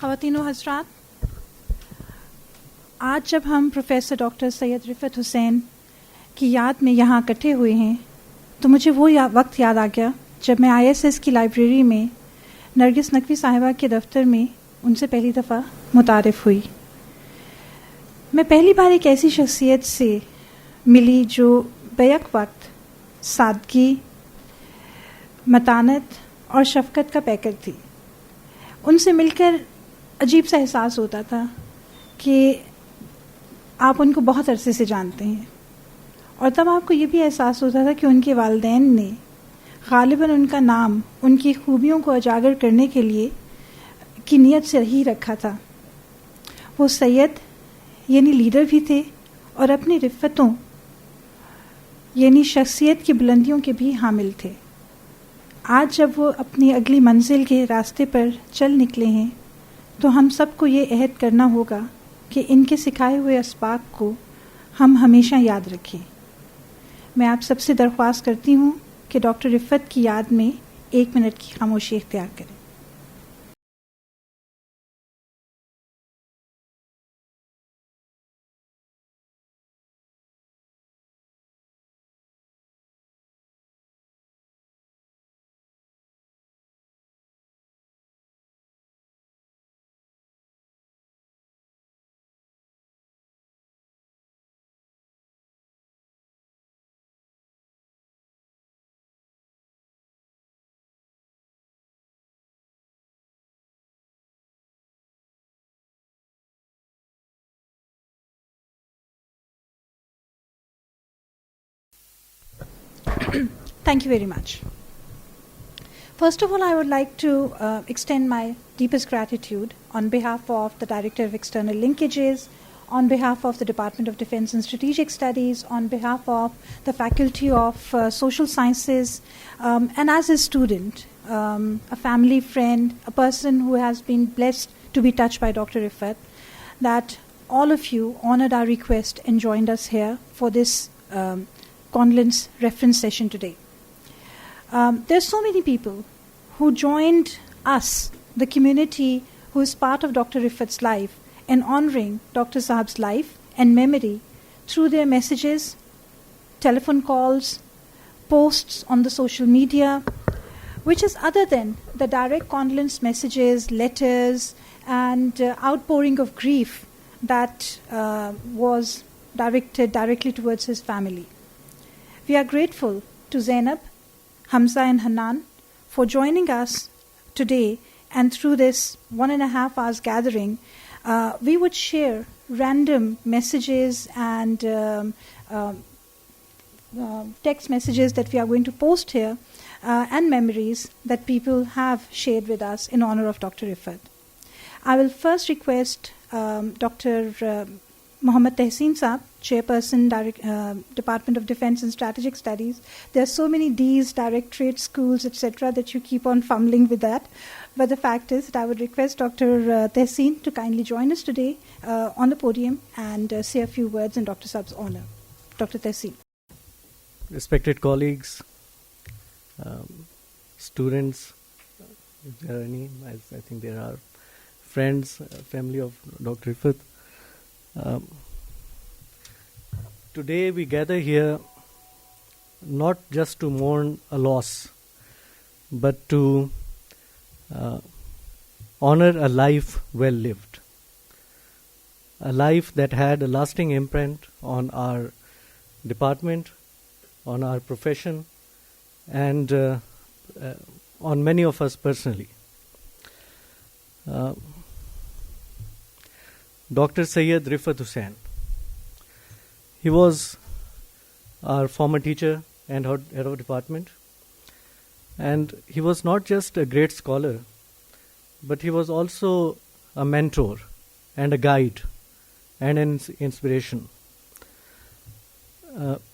خواتین و حضرات، آج جب ہم پروفیسر ڈاکٹر سید رفعت حسین کی یاد میں یہاں اکٹھے ہوئے ہیں تو مجھے وہ وقت یاد آ گیا جب میں ISS کی لائبریری میں نرگس نقوی صاحبہ کے دفتر میں ان سے پہلی دفعہ متعارف ہوئی. میں پہلی بار ایک ایسی شخصیت سے ملی جو بیک وقت سادگی، متانت اور شفقت کا پیکر تھی. ان سے مل کر عجیب سا احساس ہوتا تھا کہ آپ ان کو بہت عرصے سے جانتے ہیں، اور تب آپ کو یہ بھی احساس ہوتا تھا کہ ان کے والدین نے غالباً ان کا نام ان کی خوبیوں کو اجاگر کرنے کے لیے کی نیت سے ہی رکھا تھا. وہ سید یعنی لیڈر بھی تھے اور اپنی رفتوں یعنی شخصیت کی بلندیوں کے بھی حامل تھے. آج جب وہ اپنی اگلی منزل کے راستے پر چل نکلے ہیں تو ہم سب کو یہ عہد کرنا ہوگا کہ ان کے سکھائے ہوئے اسباق کو ہم ہمیشہ یاد رکھیں. میں آپ سب سے درخواست کرتی ہوں کہ ڈاکٹر رفعت کی یاد میں 1 منٹ کی خاموشی اختیار کریں. Thank you very much. First of all, I would like to extend my deepest gratitude on behalf of the Director of External Linkages, on behalf of the Department of Defense and Strategic Studies, on behalf of the Faculty of Social Sciences, and as a student, a family friend, a person who has been blessed to be touched by Dr. Rifat, that all of you honored our request and joined us here for this condolence reference session today. There's so many people who joined us, the community who is part of Dr. Rifat's life, in honoring Dr. Sahab's life and memory through their messages, telephone calls, posts on the social media, which is other than the direct condolence messages, letters, and outpouring of grief that was directed directly towards his family. We are grateful to Zainab, Hamza and Hanan for joining us today, and through this 1.5 hours gathering, we would share random messages and text messages that we are going to post here, and memories that people have shared with us in honor of Dr. Rifat. I will first request Dr. Mohammad Tehseen Saab, Chairperson, Department of Defense and Strategic Studies. There are so many Ds, directorates, schools, etc. that you keep on fumbling with that. But the fact is that I would request Dr. Tehseen to kindly join us today on the podium and say a few words in Dr. Saab's honor. Dr. Tehseen. Respected colleagues, students, if there are any, I think there are friends, family of Dr. Rifat. Today we gather here not just to mourn a loss, but to honor a life well lived, a life that had a lasting imprint on our department, on our profession, and on many of us personally. Dr. Syed Rifat Hussain. He was our former teacher and head of department, and he was not just a great scholar, but he was also a mentor and a guide and an inspiration.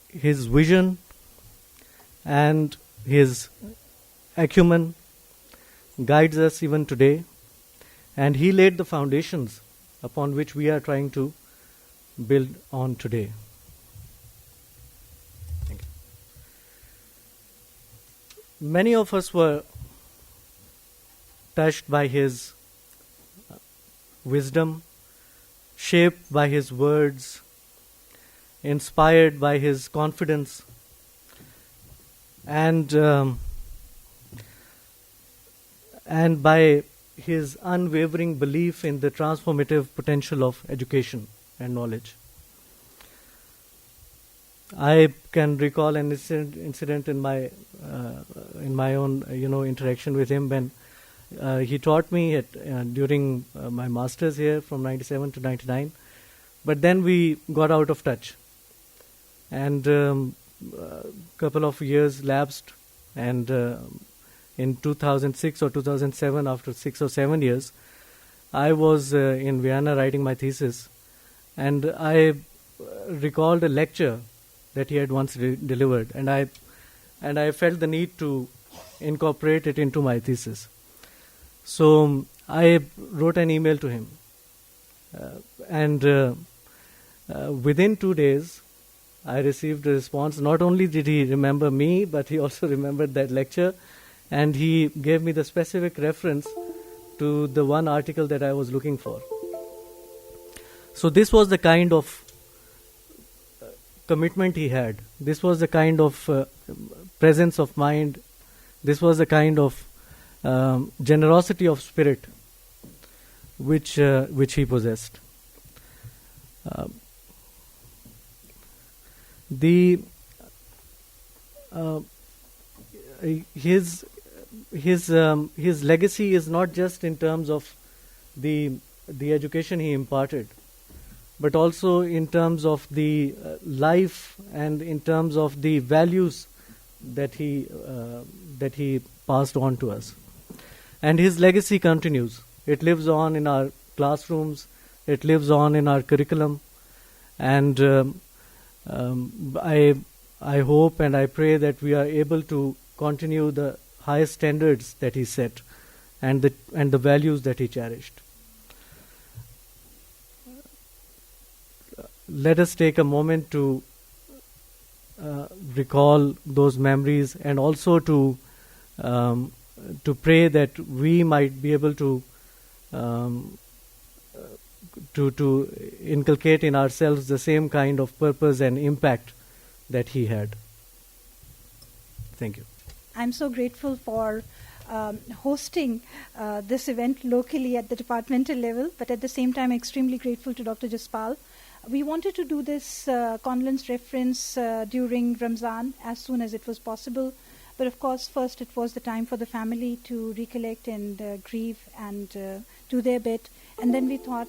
His vision and his acumen guides us even today, and he laid the foundations upon which we are trying to build on today. Thank you. Many of us were touched by his wisdom, shaped by his words, inspired by his confidence, and by his unwavering belief in the transformative potential of education and knowledge. I can recall an incident in my own interaction with him when he taught me during my masters here from 97 to 99, but then we got out of touch, and a couple of years lapsed, and in 2006 or 2007, after 6 or 7 years, I was in Vienna writing my thesis, and I recalled a lecture that he had once delivered, and I felt the need to incorporate it into my thesis. So I wrote an email to him, and within 2 days, I received a response. Not only did he remember me, but he also remembered that lecture, and he gave me the specific reference to the one article that I was looking for. So this was the kind of commitment he had. This was the kind of presence of mind. This was the kind of generosity of spirit which he possessed. His legacy is not just in terms of the education he imparted, but also in terms of the life and in terms of the values that he passed on to us. And his legacy continues. It lives on in our classrooms. It lives on in our curriculum. And I hope and I pray that we are able to continue the highest standards that he set and the values that he cherished. Let us take a moment to recall those memories, and also to pray that we might be able to inculcate in ourselves the same kind of purpose and impact that he had. Thank you. I'm so grateful for hosting this event locally at the departmental level, but at the same time extremely grateful to Dr. Jaspal. We wanted to do this condolence reference during Ramzan as soon as it was possible. But of course, first it was the time for the family to recollect and grieve and do their bit. And then we thought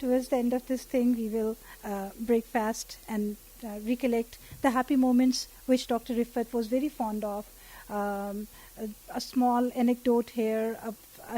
towards the end of this thing, we will break fast and recollect the happy moments which Dr. Riffat was very fond of. A small anecdote here, a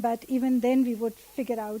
but even then we would figure out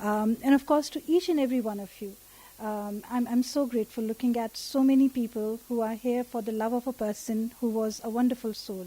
And of course to each and every one of you, I'm so grateful looking at so many people who are here for the love of a person who was a wonderful soul.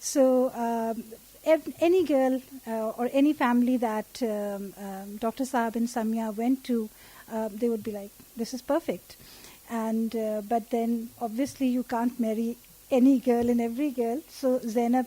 so any girl or any family that Dr. Saab and Samia went to, they would be like, this is perfect. And but then obviously you can't marry any girl and every girl. So Zainab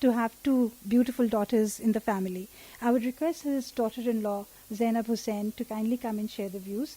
to have two beautiful daughters in the family. I would request his daughter-in-law Zainab Hussain to kindly come and share the views.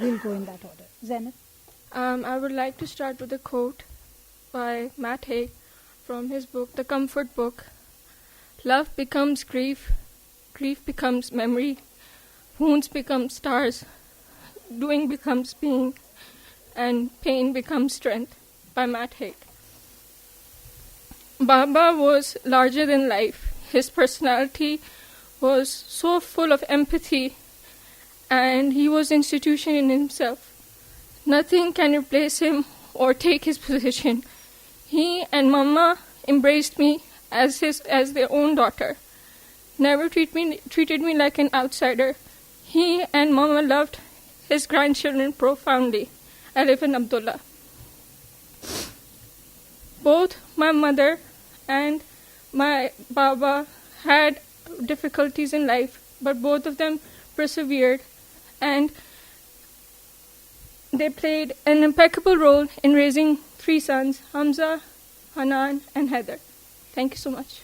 we'll go in that order. Zainab? I would like to start with a quote by Matt Haig from his book, The Comfort Book. Love becomes grief. Grief becomes memory, wounds become stars, doing becomes being, and pain becomes strength, by Matt Haig. Baba was larger than life. His personality was so full of empathy, and he was an institution in himself. Nothing can replace him or take his position. He and Mama embraced me as their own daughter. Never treated me like an outsider. He and Mama loved his grandchildren profoundly. I live in Abdullah. Both my mother and my Baba had difficulties in life, but both of them persevered, and they played an impeccable role in raising 3 sons, Hamza, Hanan, and Heather. Thank you so much.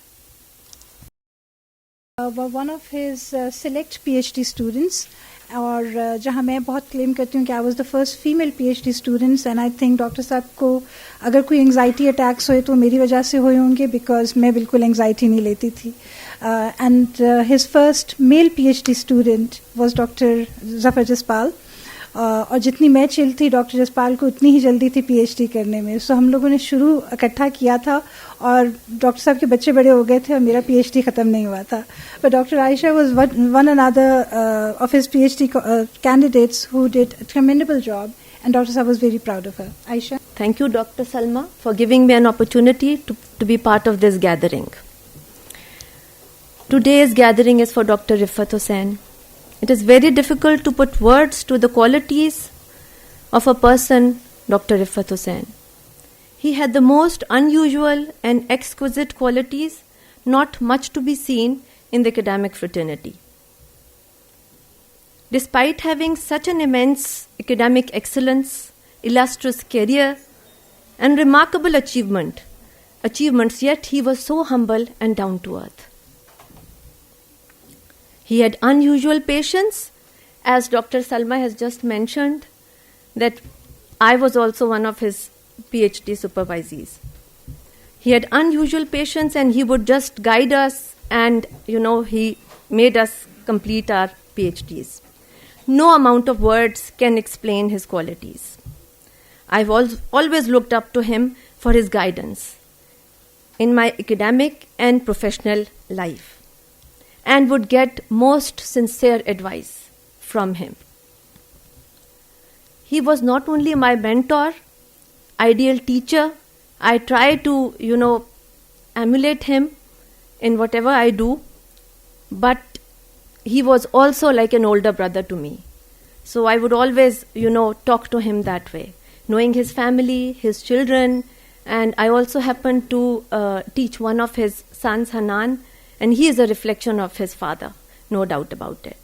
Were one of his select PhD students, اور جہاں میں بہت کلیم کرتی ہوں کہ I was the first female P H D students, and I think doctor صاحب کو اگر کوئی انگزائٹی اٹیکس ہوئے تو میری وجہ سے ہوئے ہوں گے، بیکاز میں بالکل انگزائٹی نہیں لیتی تھی. And his first male P H D student was doctor Zafar Jaspal, اور جتنی میں چل تھی ڈاکٹر جسپال کو اتنی ہی جلدی تھی پی ایچ ڈی کرنے میں. سو ہم لوگوں نے شروع اکٹھا کیا تھا، اور ڈاکٹر صاحب کے بچے بڑے ہو گئے تھے اور میرا پی ایچ ڈی ختم نہیں ہوا تھا. But doctor Ayesha was one another of his PhD candidates who did a commendable job, and Dr. Saab was very proud of her. Aisha? Thank you, Dr. Salma, for giving me an opportunity to be part of this gathering. Today's gathering is for Dr. Riffat Hussain. It is very difficult to put words to the qualities of a person, Dr. Riffat Hussain. He had the most unusual and exquisite qualities, not much to be seen in the academic fraternity. Despite having such an immense academic excellence, illustrious career, and remarkable achievements, yet he was so humble and down to earth. He had unusual patience, as Dr. Salma has just mentioned, that I was also one of his PhD supervisees. He had unusual patience, and he would just guide us, and he made us complete our PhDs. No amount of words can explain his qualities. I've always looked up to him for his guidance in my academic and professional life, and would get most sincere advice from him. He was not only my mentor, ideal teacher. I try to, emulate him in whatever I do, but he was also like an older brother to me. So I would always, talk to him that way, knowing his family, his children, and I also happened to teach one of his sons, Hanan, and he is a reflection of his father, no doubt about it.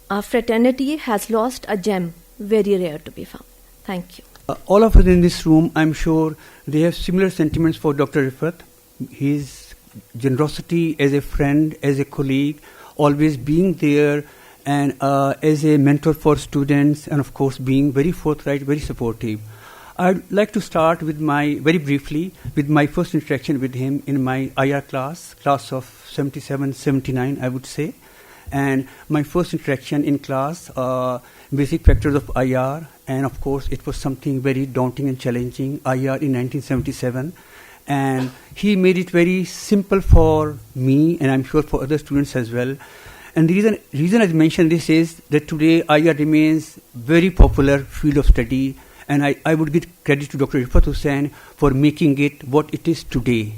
Our fraternity has lost a gem, very rare to be found. Thank you. All of us in this room, I'm sure they have similar sentiments for Dr. Riffat. His generosity as a friend, as a colleague, always being there, and as a mentor for students, and of course being very forthright, very supportive. I'd like to start very briefly with my first interaction with him in my IR class of 77, 79, I would say. And my first interaction in class, basic factors of IR, and of course it was something very daunting and challenging, IR in 1977. And he made it very simple for me, and I'm sure for other students as well. And the reason I mention this is that today IR remains very popular field of study, and I would give credit to Dr. Riffat Hussain for making it what it is today.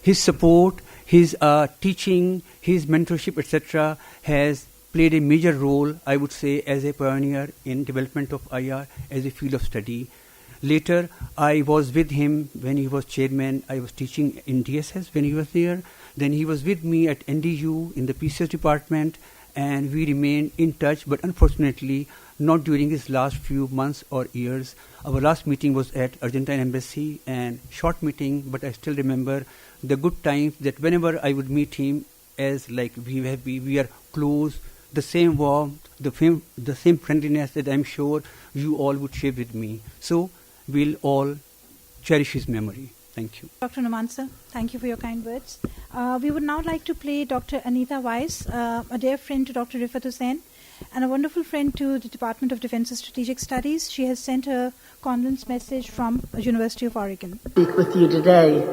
His support, his teaching, his mentorship, etc. has played a major role, I would say, as a pioneer in development of IR as a field of study. Later, I was with him when he was chairman. I was teaching in DSS when he was there. Then he was with me at NDU in the PCS department, and we remained in touch, but unfortunately not during his last few months or years. Our last meeting was at Argentine Embassy, and short meeting, but I still remember the good times that whenever I would meet him, as like we are close, the same warmth, the same friendliness that I'm sure you all would share with me. So we'll all cherish his memory. Thank you. Dr. Numan sir, thank you for your kind words. We would now like to play Dr. Anita Weiss, a dear friend to Dr. Riffat Hussain and a wonderful friend to the Department of Defense and Strategic Studies. She has sent a condolence message from the University of Oregon. Speak with you today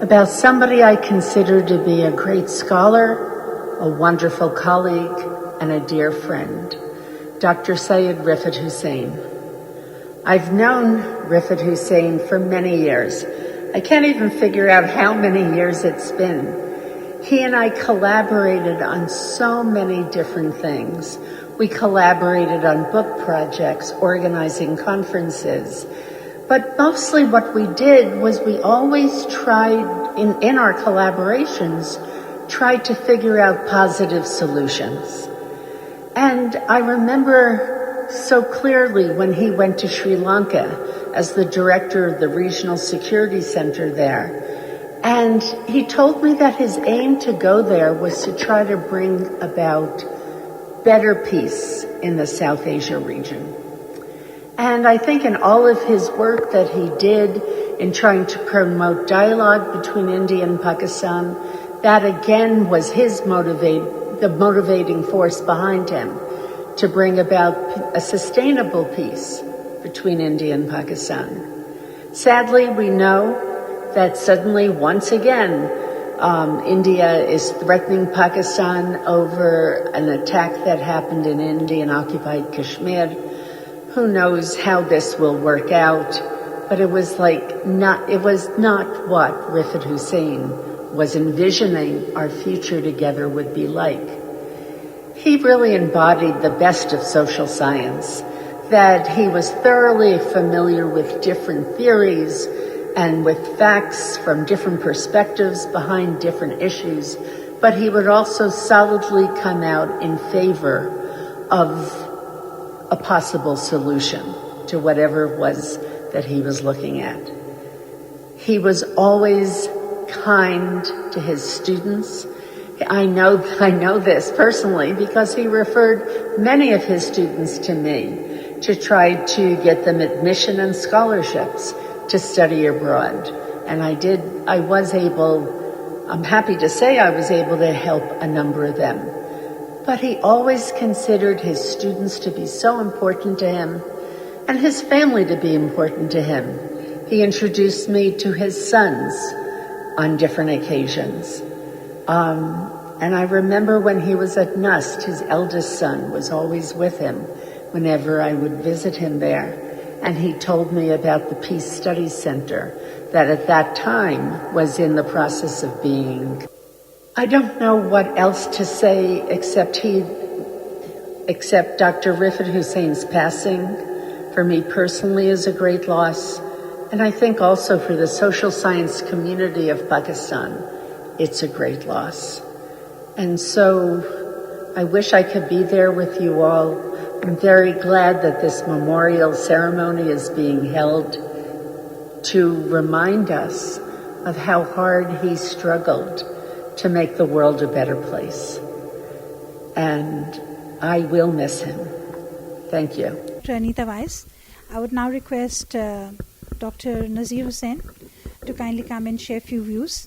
about somebody I consider to be a great scholar, a wonderful colleague, and a dear friend, Dr. Syed Rifat Hussain. I've known Rifat Hussain for many years. I can't even figure out how many years it's been. He and I collaborated on so many different things. We collaborated on book projects, organizing conferences. But mostly what we did was we always tried, in our collaborations, tried to figure out positive solutions. And I remember so clearly when he went to Sri Lanka as the director of the Regional Security Center there. And he told me that his aim to go there was to try to bring about better peace in the South Asia region. And I think in all of his work that he did in trying to promote dialogue between India and Pakistan, that again was the motivating force behind him to bring about a sustainable peace between India and Pakistan. Sadly, we know that suddenly, once again, India is threatening Pakistan over an attack that happened in Indian-occupied Kashmir. Who knows how this will work out? But it was not what Rifat Hussain was envisioning our future together would be like. He really embodied the best of social science, that he was thoroughly familiar with different theories and with facts from different perspectives behind different issues, but he would also solidly come out in favor of a possible solution to whatever it was that he was looking at. He was always kind to his students. I know this personally because he referred many of his students to me to try to get them admission and scholarships to study abroad. And I'm happy to say I was able to help a number of them. But he always considered his students to be so important to him and his family to be important to him. He introduced me to his sons on different occasions. And I remember when he was at Nust, his eldest son was always with him whenever I would visit him there. And he told me about the Peace Studies Center that at that time was in the process of being. I don't know what else to say except Dr. Rifat Hussein's passing for me personally is a great loss. And I think also for the social science community of Pakistan, it's a great loss. And so I wish I could be there with you all. I'm very glad that this memorial ceremony is being held to remind us of how hard he struggled to make the world a better place. And I will miss him. Thank you. Dr. Anita Weiss, I would now request Dr. Nazir Hussain to kindly come and share a few views.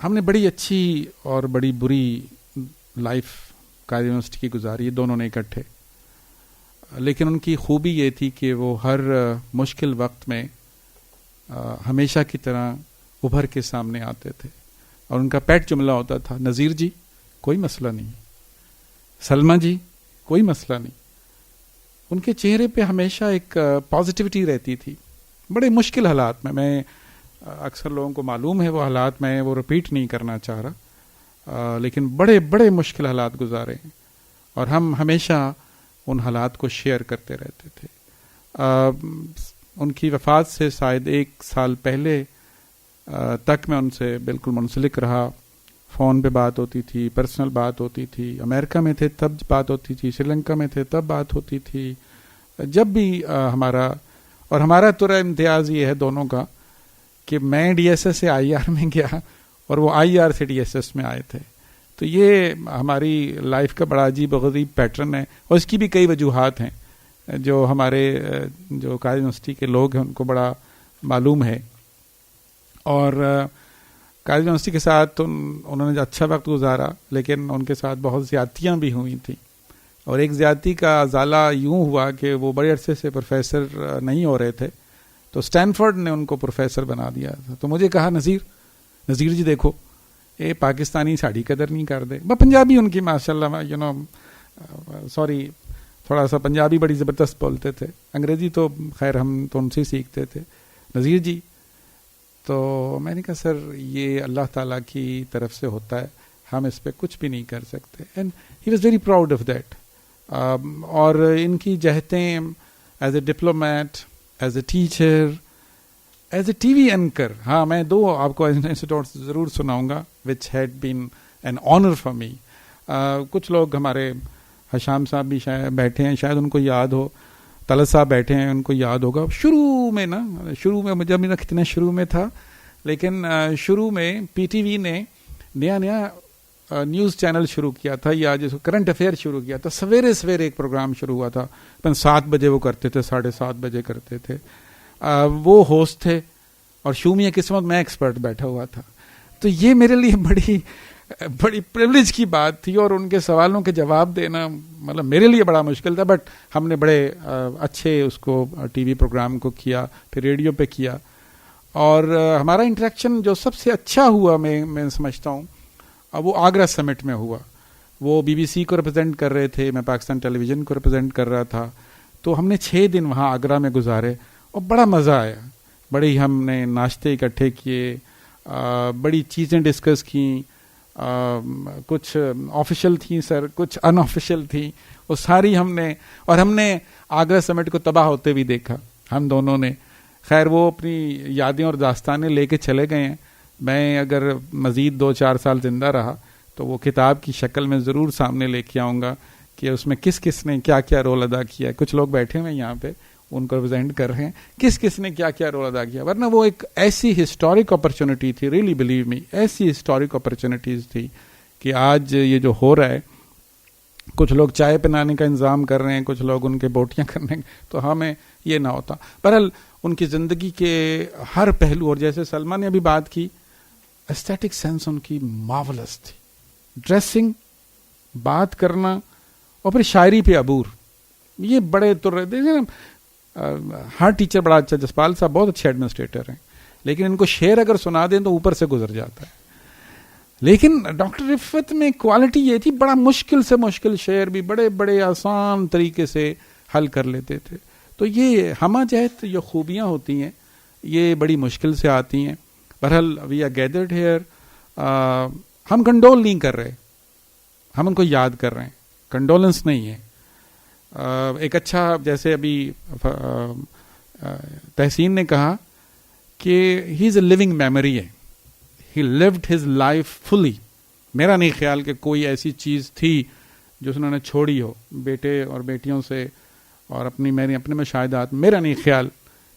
ہم نے بڑی اچھی اور بڑی بری life قائد university کی گزاری ہے دونوں نے اکٹھے، لیکن ان کی خوبی یہ تھی کہ وہ ہر مشکل وقت میں ہمیشہ کی طرح ابھر کے سامنے آتے تھے، اور ان کا پیٹ جملہ ہوتا تھا، نذیر جی کوئی مسئلہ نہیں، سلمہ جی کوئی مسئلہ نہیں. ان کے چہرے پہ ہمیشہ ایک پازیٹیوٹی رہتی تھی بڑے مشکل حالات میں اکثر لوگوں کو معلوم ہے وہ حالات، میں وہ رپیٹ نہیں کرنا چاہ رہا، لیکن بڑے بڑے مشکل حالات گزارے ہیں اور ہم ہمیشہ ان حالات کو شیئر کرتے رہتے تھے. ان کی وفات سے شاید 1 سال پہلے تک میں ان سے بالکل منسلک رہا. فون پہ بات ہوتی تھی، پرسنل بات ہوتی تھی، امریکہ میں تھے تب بات ہوتی تھی، سری لنکا میں تھے تب بات ہوتی تھی. جب بھی ہمارا تو امتیاز یہ ہے دونوں کا کہ میں ڈی ایس ایس سے آئی آر میں گیا اور وہ آئی آر سے ڈی ایس ایس میں آئے تھے. تو یہ ہماری لائف کا بڑا عجیب و غریب پیٹرن ہے، اور اس کی بھی کئی وجوہات ہیں جو ہمارے جو قائد یونیورسٹی کے لوگ ہیں ان کو بڑا معلوم ہے. اور قائد یونیورسٹی کے ساتھ انہوں نے اچھا وقت گزارا، لیکن ان کے ساتھ بہت زیادتیاں بھی ہوئی تھیں. اور ایک زیادتی کا ازالہ یوں ہوا کہ وہ بڑے عرصے سے پروفیسر نہیں ہو رہے تھے، تو اسٹینفورڈ نے ان کو پروفیسر بنا دیا تھا. تو مجھے کہا نذیر جی دیکھو یہ پاکستانی ساڑی قدر نہیں کر دے. پنجابی ان کی ماشاء اللہ سوری تھوڑا سا پنجابی بڑی زبردست بولتے تھے، انگریزی تو خیر ہم تو ان سے سیکھتے تھے. نذیر جی، تو میں نے کہا سر یہ اللہ تعالیٰ کی طرف سے ہوتا ہے، ہم اس پہ کچھ بھی نہیں کر سکتے. And he was very proud of that. اور ان کی جہتیں as a diplomat, as a teacher, as a T V anchor, ہاں میں 2 آپ کو انسٹیٹیوٹس ضرور سناؤں گا which had been an honour for me. کچھ لوگ ہمارے حشام صاحب بھی شاید بیٹھے ہیں، شاید ان کو یاد ہو، طلعت صاحب بیٹھے ہیں ان کو یاد ہوگا. شروع میں مجھے میرا کتنے شروع میں تھا، لیکن شروع میں پی ٹی وی نے نیا نیوز چینل شروع کیا تھا، یا جس کو کرنٹ افیئر شروع کیا تھا. سویرے ایک پروگرام شروع ہوا تھا، 7 بجے وہ کرتے تھے، 7:30 بجے کرتے تھے. وہ ہوسٹ تھے اور شومیہ قسمت میں ایکسپرٹ بیٹھا ہوا تھا. تو یہ میرے لیے بڑی پریولیج کی بات تھی، اور ان کے سوالوں کے جواب دینا مطلب میرے لیے بڑا مشکل تھا. بٹ ہم نے بڑے اچھے اس کو ٹی وی پروگرام کو کیا، پھر ریڈیو پہ کیا. اور ہمارا انٹریکشن جو سب سے اچھا ہوا میں سمجھتا ہوں وہ آگرہ سمٹ میں ہوا. وہ بی بی سی کو ریپرزینٹ کر رہے تھے، میں پاکستان ٹیلی ویژن کو ریپرزینٹ کر رہا تھا. تو ہم نے 6 دن وہاں آگرہ میں گزارے اور بڑا مزہ آیا. بڑی ہم نے ناشتے اکٹھے کیے، بڑی چیزیں ڈسکس کیں. کچھ آفیشیل تھیں سر، کچھ ان آفیشیل تھیں، وہ ساری ہم نے آگرہ سمٹ کو تباہ ہوتے بھی دیکھا ہم دونوں نے. خیر وہ اپنی یادیں اور داستانیں لے کے چلے گئے ہیں. میں اگر مزید 2-4 سال زندہ رہا تو وہ کتاب کی شکل میں ضرور سامنے لے کے آؤں گا کہ اس میں کس نے کیا رول ادا کیا. کچھ لوگ بیٹھے ہوئے یہاں پہ ان کو ریپرزینٹ کر رہے ہیں، کس نے کیا رول ادا کیا. ورنہ وہ ایک ایسی ہسٹورک اپرچونٹی تھی، ریئلی بلیو می، ایسی ہسٹورک اپرچونٹیز تھی کہ آج یہ جو ہو رہا ہے، کچھ لوگ چائے پلانے کا انتظام کر رہے ہیں، کچھ لوگ ان کے بوٹیاں کرنے، تو ہمیں یہ نہ ہوتا. بہرحال ان کی زندگی کے ہر پہلو، اور جیسے سلمہ نے ابھی بات کی، ایستھیٹک سینس ان کی مارولس تھی. ڈریسنگ، بات کرنا، اور پھر شاعری پہ عبور، یہ بڑے تر رہتے ہیں. ہر ٹیچر بڑا اچھا، جسپال صاحب بہت اچھے ایڈمنسٹریٹر ہیں، لیکن ان کو شعر اگر سنا دیں تو اوپر سے گزر جاتا ہے. لیکن ڈاکٹر رفعت میں کوالٹی یہ تھی، بڑا مشکل سے مشکل شعر بھی بڑے آسان طریقے سے حل کر لیتے تھے. تو یہ ہمہ جہت جو خوبیاں ہوتی ہیں یہ بڑی مشکل سے آتی ہیں. بہرحال وی آر گیدرڈ ہیئر. ہم کنڈول نہیں کر رہے، ہم ان کو یاد کر رہے ہیں، کنڈولنس نہیں ہے. ایک اچھا، جیسے ابھی تحسین نے کہا کہ ہی از اے لیونگ میموری ہے، ہی لیوڈ ہز لائف فلی. میرا نہیں خیال کہ کوئی ایسی چیز تھی جو انہوں نے چھوڑی ہو بیٹے اور بیٹیوں سے، اور اپنے مشاہدات، میرا نہیں خیال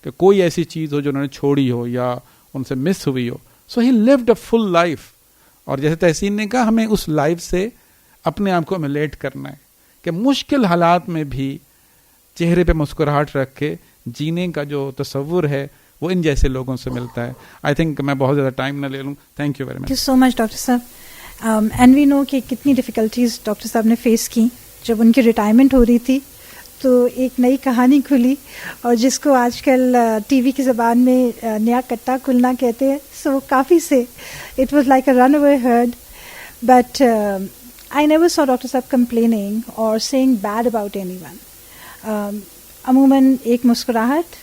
کہ کوئی ایسی چیز ہو جو انہوں نے چھوڑی ہو یا ان سے مس ہوئی ہو. سو ہی لیوڈ اے فل لائف. اور جیسے تحسین نے کہا، ہمیں اس لائف سے اپنے آپ کو ایمولیٹ کرنا ہے کہ مشکل حالات میں بھی چہرے پہ مسکراہٹ رکھ کے جینے کا جو تصور ہے وہ ان جیسے لوگوں سے ملتا ہے. آئی تھنک میں بہت زیادہ ٹائم نہ لے لوں. Thank you very much. Thank you so much doctor صاحب. اینڈ وی نو کہ کتنی ڈفیکلٹیز ڈاکٹر صاحب نے فیس کی جب ان کی ریٹائرمنٹ ہو رہی تھی, تو ایک نئی کہانی کھلی, اور جس کو آج کل ٹی وی کی زبان میں نیا کٹا کھلنا کہتے ہیں. سو کافی سے it was like a runaway herd, but I never saw doctor صاحب کمپلیننگ اور saying bad about anyone. عموماً ایک مسکراہٹ,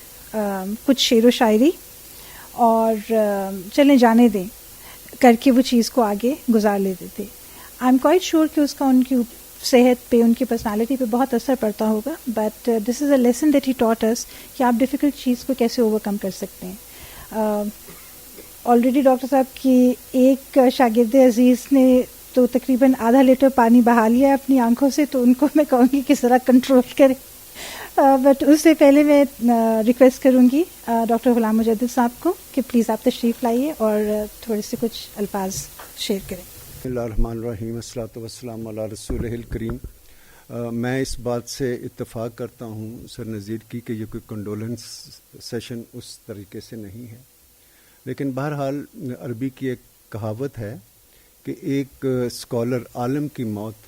کچھ شعر و شاعری, اور چلیں جانے دیں کر کے وہ چیز کو آگے گزار لیتے تھے. آئی ایم کوائٹ شیور کہ اس کا ان کی صحت پہ, ان کی پرسنالٹی پہ بہت اثر پڑتا ہوگا, but this is a lesson that he taught us کہ آپ ڈیفیکلٹ چیز کو کیسے اوور کم کر سکتے ہیں. آلریڈی ڈاکٹر صاحب کی ایک شاگرد عزیز نے تو تقریباً آدھا لیٹر پانی بہا لیا ہے اپنی آنکھوں سے, تو ان کو میں کہوں گی کس طرح کنٹرول کریں. بٹ اس سے پہلے میں ریکویسٹ کروں گی ڈاکٹر غلام مجدد صاحب کو کہ پلیز آپ تشریف لائیے اور تھوڑے سے کچھ الفاظ شیئر کریں. بسم اللہ الرحمن الرحیم. الصلاۃ والسلام علی رسول الکریم. میں اس بات سے اتفاق کرتا ہوں سر نذیر کی کہ یہ کوئی کنڈولنس سیشن اس طریقے سے نہیں ہے, لیکن بہرحال عربی کی ایک کہاوت ہے کہ ایک اسکالر عالم کی موت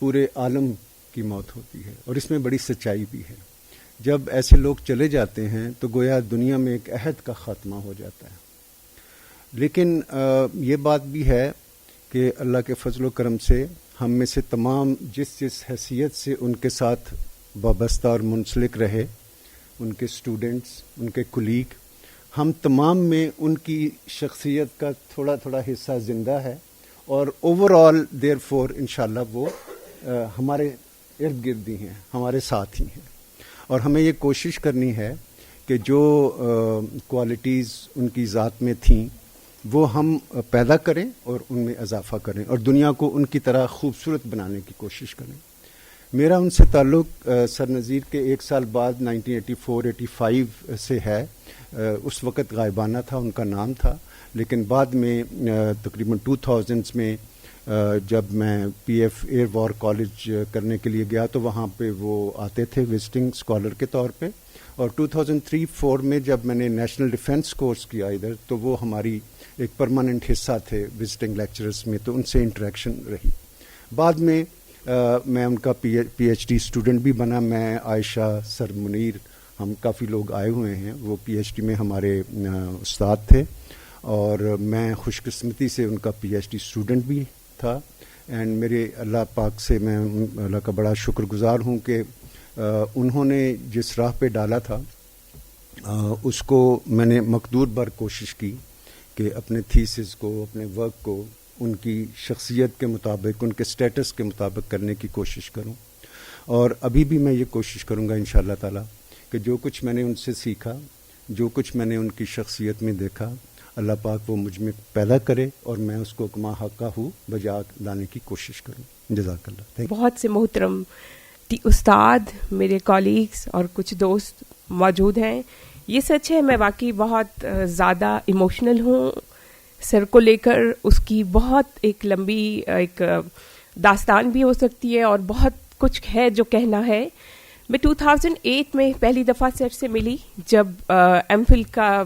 پورے عالم کی موت ہوتی ہے, اور اس میں بڑی سچائی بھی ہے. جب ایسے لوگ چلے جاتے ہیں تو گویا دنیا میں ایک عہد کا خاتمہ ہو جاتا ہے. لیکن یہ بات بھی ہے کہ اللہ کے فضل و کرم سے ہم میں سے تمام جس حیثیت سے ان کے ساتھ وابستہ اور منسلک رہے, ان کے اسٹوڈنٹس, ان کے کولیگ, ہم تمام میں ان کی شخصیت کا تھوڑا تھوڑا حصہ زندہ ہے, اور اوور آل دیر فور انشاءاللہ وہ ہمارے ارد گرد ہی ہیں, ہمارے ساتھ ہی ہیں. اور ہمیں یہ کوشش کرنی ہے کہ جو کوالٹیز ان کی ذات میں تھیں وہ ہم پیدا کریں اور ان میں اضافہ کریں, اور دنیا کو ان کی طرح خوبصورت بنانے کی کوشش کریں. میرا ان سے تعلق سر نذیر کے ایک سال بعد 1984-85 سے ہے. اس وقت غائبانہ تھا ان کا نام تھا, لیکن بعد میں تقریباً 2000s میں جب میں P F air war college کرنے کے لیے گیا تو وہاں پہ وہ آتے تھے وزٹنگ اسکالر کے طور پہ, اور 2003-04 میں جب میں نے نیشنل ڈیفنس کورس کیا ادھر تو وہ ہماری ایک پرماننٹ حصہ تھے وزٹنگ لیکچرز میں, تو ان سے انٹریکشن رہی. بعد میں میں ان کا پی ایچ ڈی اسٹوڈنٹ بھی بنا. میں, عائشہ, سر منیر, ہم کافی لوگ آئے ہوئے ہیں. وہ پی ایچ ڈی میں ہمارے استاد تھے, اور میں خوش قسمتی سے ان کا پی ایچ ڈی اسٹوڈنٹ بھی تھا. اینڈ میرے اللہ پاک سے میں اللہ کا بڑا شکر گزار ہوں کہ انہوں نے جس راہ پہ ڈالا تھا اس کو میں نے مقدور بر کوشش کی کہ اپنے تھیسز کو, اپنے ورک کو ان کی شخصیت کے مطابق, ان کے سٹیٹس کے مطابق کرنے کی کوشش کروں. اور ابھی بھی میں یہ کوشش کروں گا انشاءاللہ تعالی کہ جو کچھ میں نے ان سے سیکھا, جو کچھ میں نے ان کی شخصیت میں دیکھا, اللہ پاک وہ مجھ میں پیدا کرے اور میں اس کو کما حقہ ہوں بجا لانے کی کوشش کروں. جزاک اللہ. بہت سے محترم استاد, میرے کولیگز اور کچھ دوست موجود ہیں. یہ سچ ہے, میں واقعی بہت زیادہ ایموشنل ہوں. سر کو لے کر اس کی بہت ایک لمبی ایک داستان بھی ہو سکتی ہے, اور بہت کچھ ہے جو کہنا ہے. میں 2008 میں پہلی دفعہ سر سے ملی جب ایم فل کا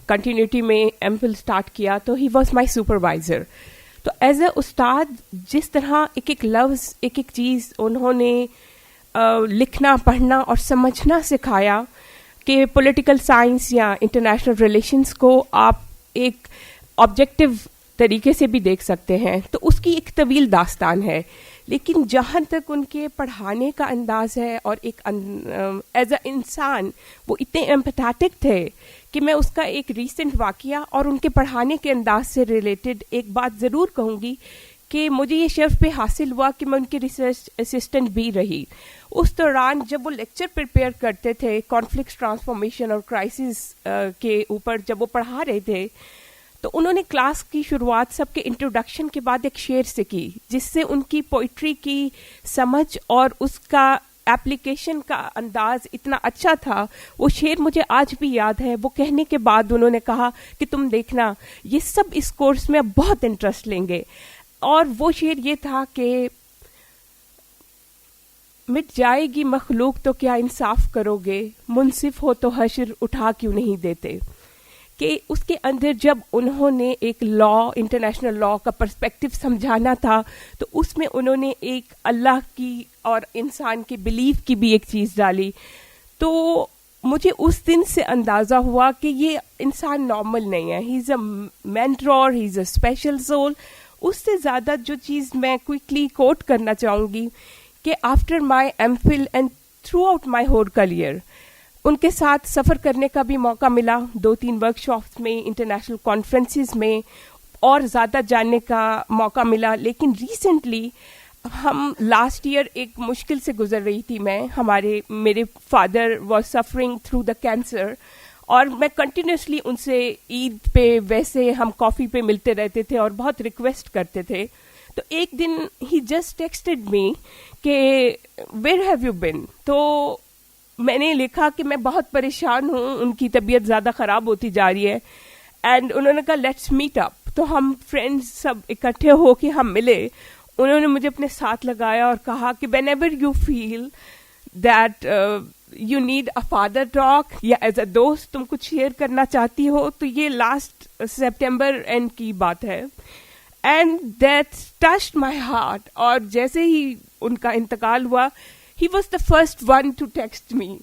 کنٹینیوٹی میں ایم فل اسٹارٹ کیا, تو ہی واز مائی سپروائزر. تو ایز اے استاد جس طرح ایک ایک لفظ, ایک ایک چیز انہوں نے لکھنا, پڑھنا اور سمجھنا سکھایا کہ پولیٹیکل سائنس یا انٹرنیشنل ریلیشنس کو آپ ایک آبجیکٹو طریقے سے بھی دیکھ سکتے ہیں, تو اس کی ایک طویل داستان ہے. لیکن جہاں تک ان کے پڑھانے کا انداز ہے اور ایک ایز اے انسان وہ اتنے ایمپیتھیٹک تھے کہ میں اس کا ایک ریسنٹ واقعہ اور ان کے پڑھانے کے انداز سے ریلیٹڈ ایک بات ضرور کہوں گی کہ مجھے یہ شرف پہ حاصل ہوا کہ میں ان کی ریسرچ اسسٹنٹ بھی رہی. اس دوران جب وہ لیکچر پریپیئر کرتے تھے کانفلکٹ ٹرانسفارمیشن اور کرائسس کے اوپر, جب وہ پڑھا رہے تھے تو انہوں نے کلاس کی شروعات سب کے انٹروڈکشن کے بعد ایک شعر سے کی, جس سے ان کی پوئٹری کی سمجھ اور اس کا ایپلیکیشن کا انداز اتنا اچھا تھا. وہ شعر مجھے آج بھی یاد ہے. وہ کہنے کے بعد انہوں نے کہا کہ تم دیکھنا یہ سب اس کورس میں بہت انٹرسٹ لیں گے. اور وہ شعر یہ تھا کہ مٹ جائے گی مخلوق تو کیا انصاف کرو گے, منصف ہو تو حشر اٹھا کیوں نہیں دیتے. کہ اس کے اندر جب انہوں نے ایک لا, انٹرنیشنل لا کا پرسپیکٹو سمجھانا تھا, تو اس میں انہوں نے ایک اللہ کی اور انسان کے بلیف کی بھی ایک چیز ڈالی. تو مجھے اس دن سے اندازہ ہوا کہ یہ انسان نارمل نہیں ہے, he is a mentor, he is a special soul. اس سے زیادہ جو چیز میں کوئکلی کوٹ کرنا چاہوں گی کہ after my M Phil and throughout my whole career ان کے ساتھ سفر کرنے کا بھی موقع ملا, 2-3 ورکشاپس میں, انٹرنیشنل کانفرنسز میں, اور زیادہ جاننے کا موقع ملا. لیکن ریسنٹلی ہم لاسٹ ایئر ایک مشکل سے گزر رہی تھی میں, میرے father was suffering through the cancer, اور میں کنٹینیوسلی ان سے عید پہ ویسے ہم کافی پہ ملتے رہتے تھے اور بہت ریکویسٹ کرتے تھے. تو ایک دن ہی جسٹ ٹیکسٹڈ می کہ ویئر ہیو یو بین. تو میں نے لکھا کہ میں بہت پریشان ہوں, ان کی طبیعت زیادہ خراب ہوتی جا رہی ہے. اینڈ انہوں نے کہا لیٹس میٹ اپ. تو ہم فرینڈز سب اکٹھے ہو کے ہم ملے. انہوں نے مجھے اپنے ساتھ لگایا اور کہا کہ whenever you feel that you need a father talk, یا ایز اے دوست تم کچھ شیئر کرنا چاہتی ہو, تو یہ لاسٹ سپٹمبر اینڈ کی بات ہے. And that touched my heart. اور جیسے ہی ان کا انتقال ہوا, he was the first one to text me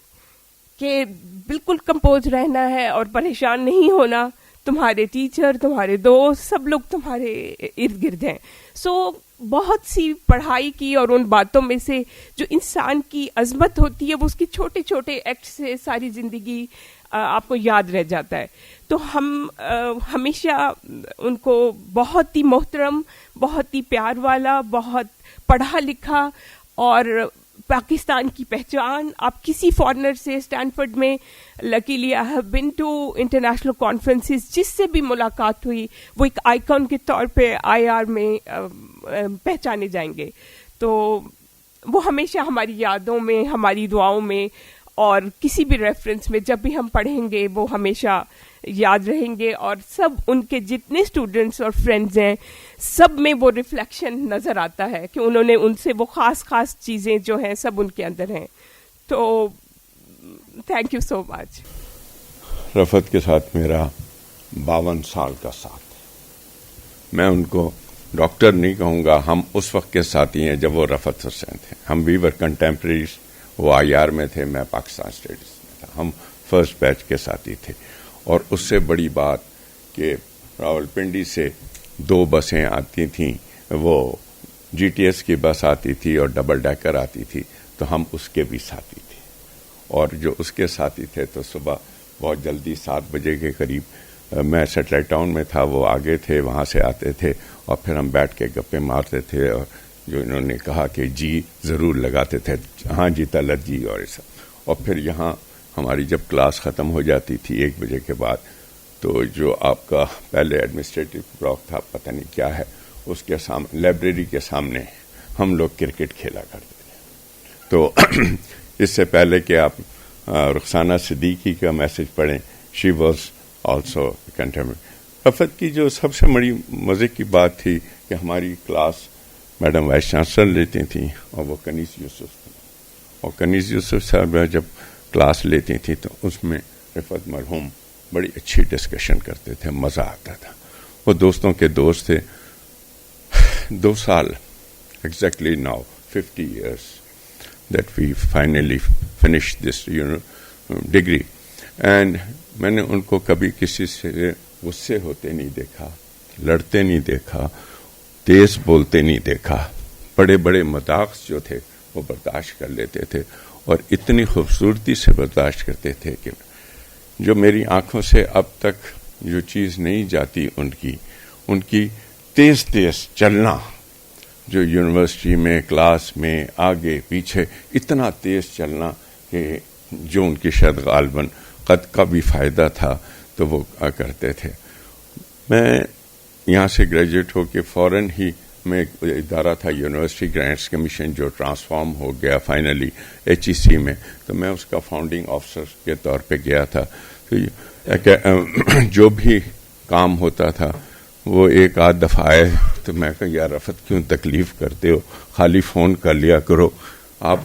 کہ بالکل کمپوز رہنا ہے اور پریشان نہیں ہونا, تمہارے ٹیچر, تمہارے دوست, سب لوگ تمہارے ارد گرد ہیں. سو بہت سی پڑھائی کی, اور ان باتوں میں سے جو انسان کی عظمت ہوتی ہے وہ اس کی چھوٹے چھوٹے ایکٹ سے ساری زندگی آپ کو یاد رہ جاتا ہے. تو ہم ہمیشہ ان کو بہت ہی محترم, بہت ہی پیار والا, بہت پڑھا لکھا, اور پاکستان کی پہچان. آپ کسی فارنر سے اسٹینفورڈ میں, luckily I have been to international conferences, جس سے بھی ملاقات ہوئی وہ ایک آئیکن کے طور پہ IR میں پہچانے جائیں گے. تو وہ ہمیشہ ہماری یادوں میں, ہماری دعاؤں میں, اور کسی بھی ریفرنس میں جب بھی ہم پڑھیں گے وہ ہمیشہ یاد رہیں گے. اور سب ان کے جتنے اسٹوڈنٹس اور فرینڈز ہیں, سب میں وہ ریفلیکشن نظر آتا ہے کہ انہوں نے ان سے وہ خاص چیزیں جو ہیں سب ان کے اندر ہیں. تو تھینک یو سو مچ. رفعت کے ساتھ میرا 52 سال کا ساتھ. میں ان کو ڈاکٹر نہیں کہوں گا, ہم اس وقت کے ساتھی ہیں جب وہ رفعت حسین تھے. ہم وی ور کنٹمپریریز. وہ IR میں تھے, میں پاکستان اسٹڈیز میں تھا. ہم فرسٹ بیچ کے ساتھی تھے. اور اس سے بڑی بات کہ راولپنڈی سے 2 بسیں آتی تھیں, وہ GTS کی بس آتی تھی اور ڈبل ڈیکر آتی تھی, تو ہم اس کے بھی ساتھی تھے. اور جو اس کے ساتھی تھے تو صبح بہت جلدی 7 بجے کے قریب میں سیٹلائٹ ٹاؤن میں تھا, وہ آگے تھے, وہاں سے آتے تھے, اور پھر ہم بیٹھ کے گپے مارتے تھے. اور جو انہوں نے کہا کہ جی ضرور لگاتے تھے, ہاں جی طلعت جی, اور ایسا. اور پھر یہاں ہماری جب کلاس ختم ہو جاتی تھی 1 بجے کے بعد, تو جو آپ کا پہلے ایڈمنسٹریٹو بلاک تھا, پتہ نہیں کیا ہے, اس کے سامنے لائبریری کے سامنے ہم لوگ کرکٹ کھیلا کرتے تھے. تو اس سے پہلے کہ آپ رخسانہ صدیقی کا میسج پڑھیں, شی واز آلسو کنٹمپریری. رفعت کی جو سب سے بڑی مزے کی بات تھی کہ ہماری کلاس میڈم وائس چانسلر لیتی تھیں, اور وہ کنیز یوسف تھیں. اور کنیز یوسف صاحب جب کلاس لیتی تھیں تو اس میں رفعت مرحوم بڑی اچھی ڈسکشن کرتے تھے, مزہ آتا تھا. وہ دوستوں کے دوست تھے. 2 سال exactly now 50 years that we finally finished this degree. And میں نے ان کو کبھی کسی سے غصے ہوتے نہیں دیکھا, لڑتے نہیں دیکھا, تیز بولتے نہیں دیکھا. بڑے بڑے مذاق جو تھے وہ برداشت کر لیتے تھے, اور اتنی خوبصورتی سے برداشت کرتے تھے کہ جو میری آنکھوں سے اب تک جو چیز نہیں جاتی, ان کی تیز چلنا, جو یونیورسٹی میں کلاس میں آگے پیچھے اتنا تیز چلنا کہ جو ان کی شاید غالباً قد کا بھی فائدہ تھا تو وہ کرتے تھے. میں یہاں سے گریجویٹ ہو کے فوراً ہی میں ایک ادارہ تھا یونیورسٹی گرانٹس کمیشن, جو ٹرانسفارم ہو گیا فائنلی HEC میں, تو میں اس کا فاؤنڈنگ آفیسر کے طور پہ گیا تھا. تو جو بھی کام ہوتا تھا وہ ایک آدھ دفعہ آئے تو میں کہا یار رفعت کیوں تکلیف کرتے ہو, خالی فون کر لیا کرو, آپ